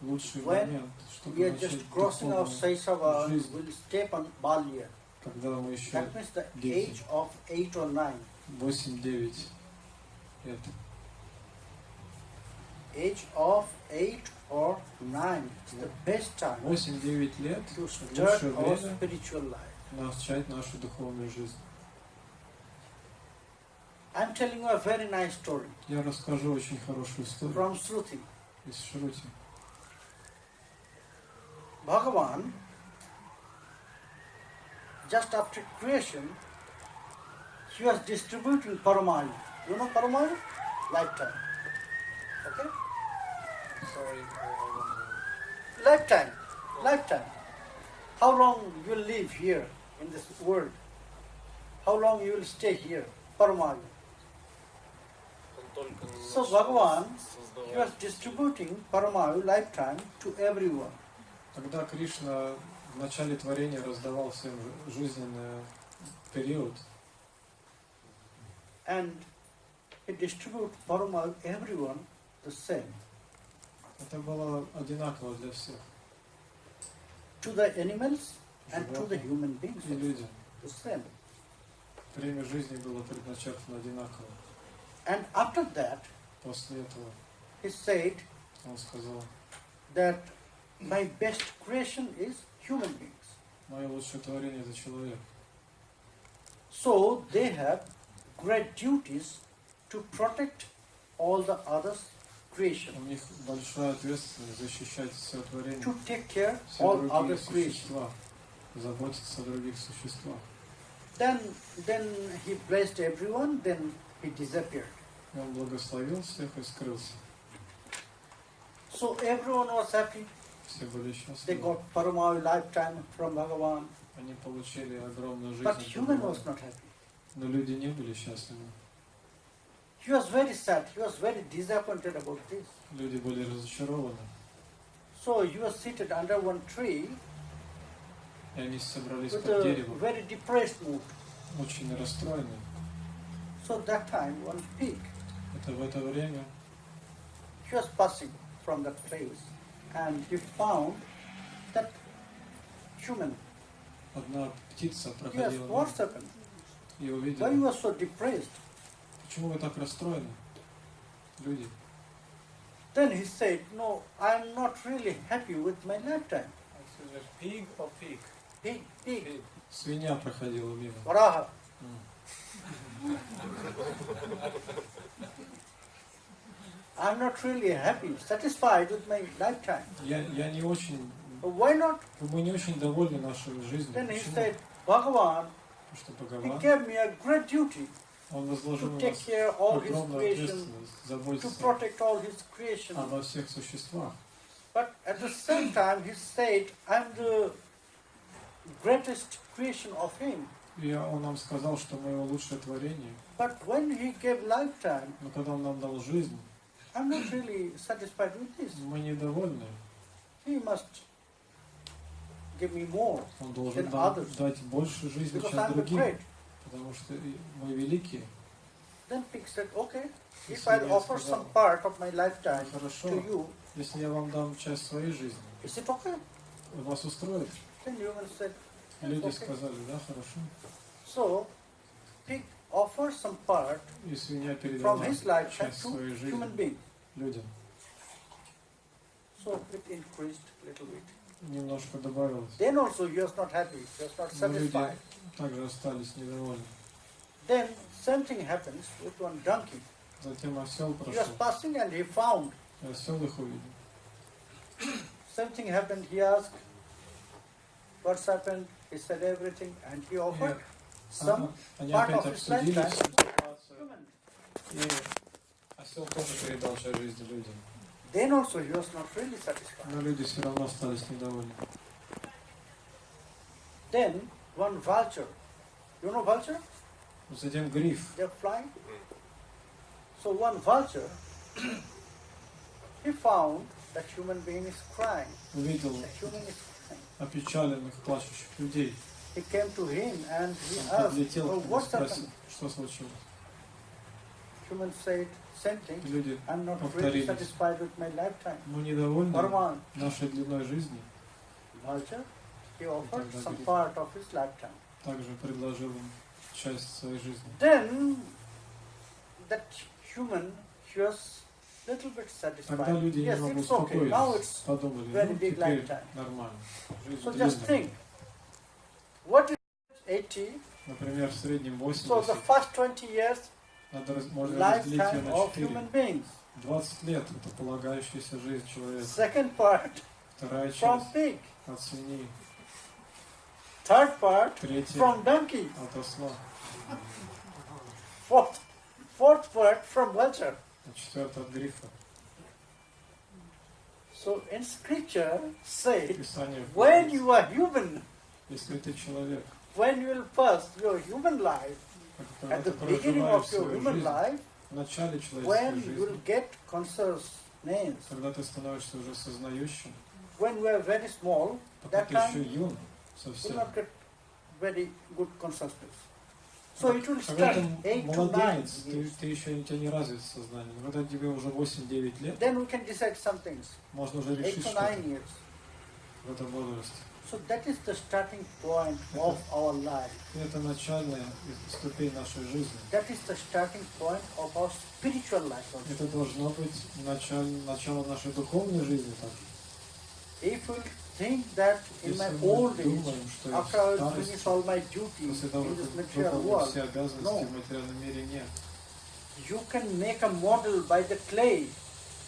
лучший when момент, чтобы we are начать just crossing our духовную Saisava and жизнь, will step on Balya. когда мы еще That means the дети, age of 8 or 9. 8-9 лет. Age of 8 or 9 is the best time 8-9 лет to лучшее start our время spiritual life. начать нашу духовную жизнь. I'm telling you a very nice story Я расскажу очень хорошую историю from Shruti. из Шрути. Bhagavan, just after creation, he was distributing Paramayu. You know Paramayu? Lifetime. Okay? Sorry, Lifetime. Lifetime. How long you will live here in this world? How long you will stay here? Paramayu. So Bhagavan, he was distributing Paramayu lifetime to everyone. Когда Кришна в начале творения раздавал всем жизненный период, And he distributed Paramayu everyone the same. это было одинаково для всех, To the animals and to the животным human beings. и людям. The same. Время жизни было предначертано одинаково. And after that, После этого he said он сказал, that my best creation is human beings. мое лучшее творение это человек. So they have great duties to protect all the others' creation, У них большая ответственность защищать все творение, to take care все all другие other creation. существа, заботиться о других существах. Then he blessed everyone, then he disappeared. И он благословил всех и скрылся. So everyone was happy. Все были They счастливы. got Paramayu lifetime from Bhagavan. Они получили огромную жизнь. But от human Бхагавана. was not happy. Но люди не были счастливы. He was very sad. He was very disappointed about this. Люди были разочарованы. So he was seated under one tree И они собрались with под a деревом, very depressed mood. очень расстроены. So that time one pig, Это в это время he was passing from that place and he found that human. одна птица Yes, проходила what's мимо happened? и Why увидела. you are so depressed? Почему вы так расстроены, люди? Then he said, no, I'm not really happy with my lifetime. Excuse me, pig or pig? Pig, pig, Pig. Свинья проходила мимо. Varaha. I'm not really happy, satisfied with my lifetime. Я не очень, Why not? мы не очень довольны нашей жизнью. Then he Почему? said, Bhagavan, Потому что he Бхагаван, gave me a great duty он возложил to на take нас care of all his огромную creation, ответственность, to заботиться protect all his creation. обо всех существах. But at the same time, he said, I'm the greatest creation of him. И он нам сказал, что мы его лучшее творение. But when he gave lifetime, Но когда он нам дал жизнь, I'm not really satisfied with this. мы недовольны. He must give me more, Он должен Than нам others. дать больше жизни, because чем I'm the другим. great. Потому что мы великие. Then pig said, okay, if Если I я offer сказал, some part of my lifetime Хорошо, to you, если я вам дам часть своей жизни, is it okay? вас устроит? Then human said, Люди okay. сказали, да, хорошо. So, pig offers some part И свинья передала from his lifetime часть своей to human жизни being. людям. So it increased a little bit. Немножко добавилось. Then also he was not happy, he was not Но люди satisfied. также остались недовольны. Then same thing happens with one donkey. Затем осел He was прошел. passing and he found. И осел их увидел. Same thing happened, he asked, what's happened? He said everything and he offered some Они part опять of his обсудили lifetime всю to ситуацию. human. И осел тоже передал часть жизни людям. Then also he was not really satisfied. Но люди все равно остались недовольны. Then one vulture, you know vulture? Затем гриф. They're flying. So one vulture, he found that human being is crying. Увидел The human is crying. опечаленных, плачущих людей. He came to him and he Он asked, подлетел oh, к нему, what's спросил, happened? что случилось. Human said, same thing. Люди I'm not really повторились. satisfied with my lifetime. Мы недовольны Parman, нашей длиной жизни. vulture, he offered тогда some говорит. part of his lifetime. Также предложил им часть своей жизни. Then that human, he was little bit satisfied. Тогда люди Yes, немного it's okay. Now успокоились, it's подумали, very ну big теперь lifetime. нормально. Жизнь so just длинная. think. What is 80? Например, в среднем So the 80. first 20 years, Можно разделить ее lifetime на of 4. human beings. 20 лет – это полагающаяся жизнь человека. Second part Вторая from часть pig. от свиньи. Third part Третья from donkey. от осла. Fourth part from vulture. А четвертая от грифа. So in scripture say, Писание when говорит, you are human, если ты человек, when you will pass your human life, когда at the ты beginning проживаешь of your свою human жизнь, life, в начале человеческой when you will жизни, get conscious names, когда ты становишься уже сознающим, when we are very small, пока that ты еще time юн will совсем, not get very good consciousness. So it will когда start ты 8 to 9 младенец, years. ты еще у тебя не развито сознание, но когда тебе уже 8-9 лет, Then we can decide some things. можно уже 8 решить to что-то 9 years. в этом возрасте. So that is the starting point of our life. И это начальная ступень нашей жизни. That is the starting point of our spiritual life also. Это должно быть начало нашей духовной жизни также. If we think that in my Если мы old age, думаем, что я after I в will старости, finish all my duties после того, in как this material выполнил world, все обязанности No. в материальном мире, нет. you can make a model by the clay.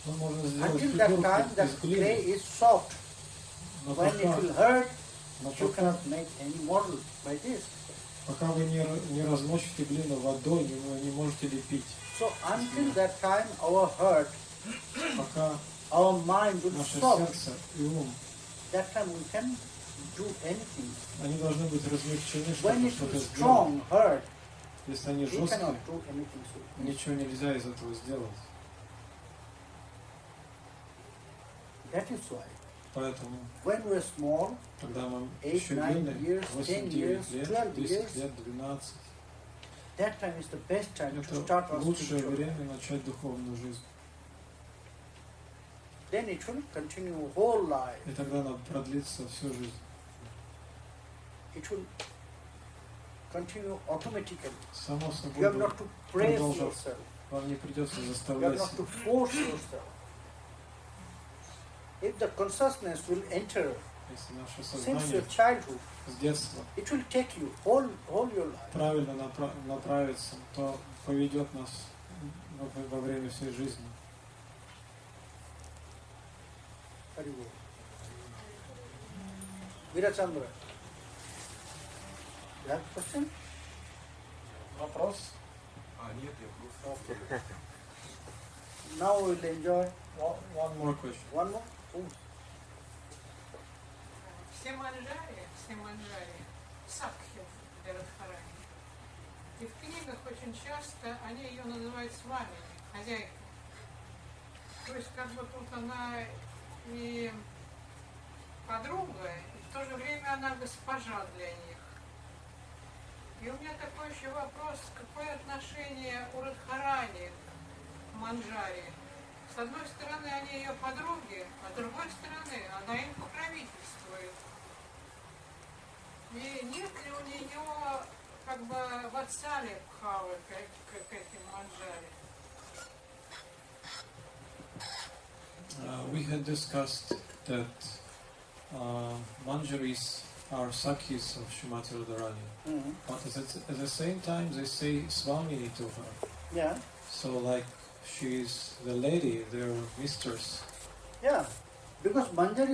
Мы можем сделать Until that фигурку time, that из clay глины, is soft. но When it пока, will hurt, но you пока, cannot make any model by this. пока вы не размочите глину водой, вы не можете лепить. So until that time, our heart, Пока our mind will наше stop. сердце и ум, That time we can do anything. они должны быть размягчены, When чтобы it что-то is сделать. strong, hurt, Если они we жесткие, cannot do anything. So ничего нельзя из этого сделать. that is why Поэтому, when we are small, когда мы 8, еще 9 юные, years, 8, 10 9 years, лет, 12 10 years, лет, 12, that time is the best time to это start our лучшее spiritual. время начать духовную жизнь. Then it will continue whole life. И тогда она продлится всю жизнь. It will continue automatically. Само You собой, have not to praise продолжаться. yourself. Вам не придется You have заставлять not to себя. force yourself. If the consciousness will enter Если наше since сознание your childhood, с детства it will take you all your life. правильно направится, то поведет нас во время всей жизни. Very good. Virachandra, you have a question? Вопрос? Okay. Now we will enjoy One more question. one more. Oh. Все манджари, сакхи в Радхарани. И в книгах очень часто они ее называют с вами, хозяйкой. То есть как бы тут она и подруга, и в то же время она госпожа для них. И у меня такой еще вопрос, какое отношение у Радхарани к манджаре? С одной стороны, они ее подруги, а с другой стороны, она им покровительствует. И нет ли у нее как бы вассали бхавы к этим манджаре? We had discussed that manjaris are sakhis of Srimati Radharani, Mm-hmm. but at the same time they say Swamini to her. Yeah, So like she's the lady, their mistress. yeah. Because manjar is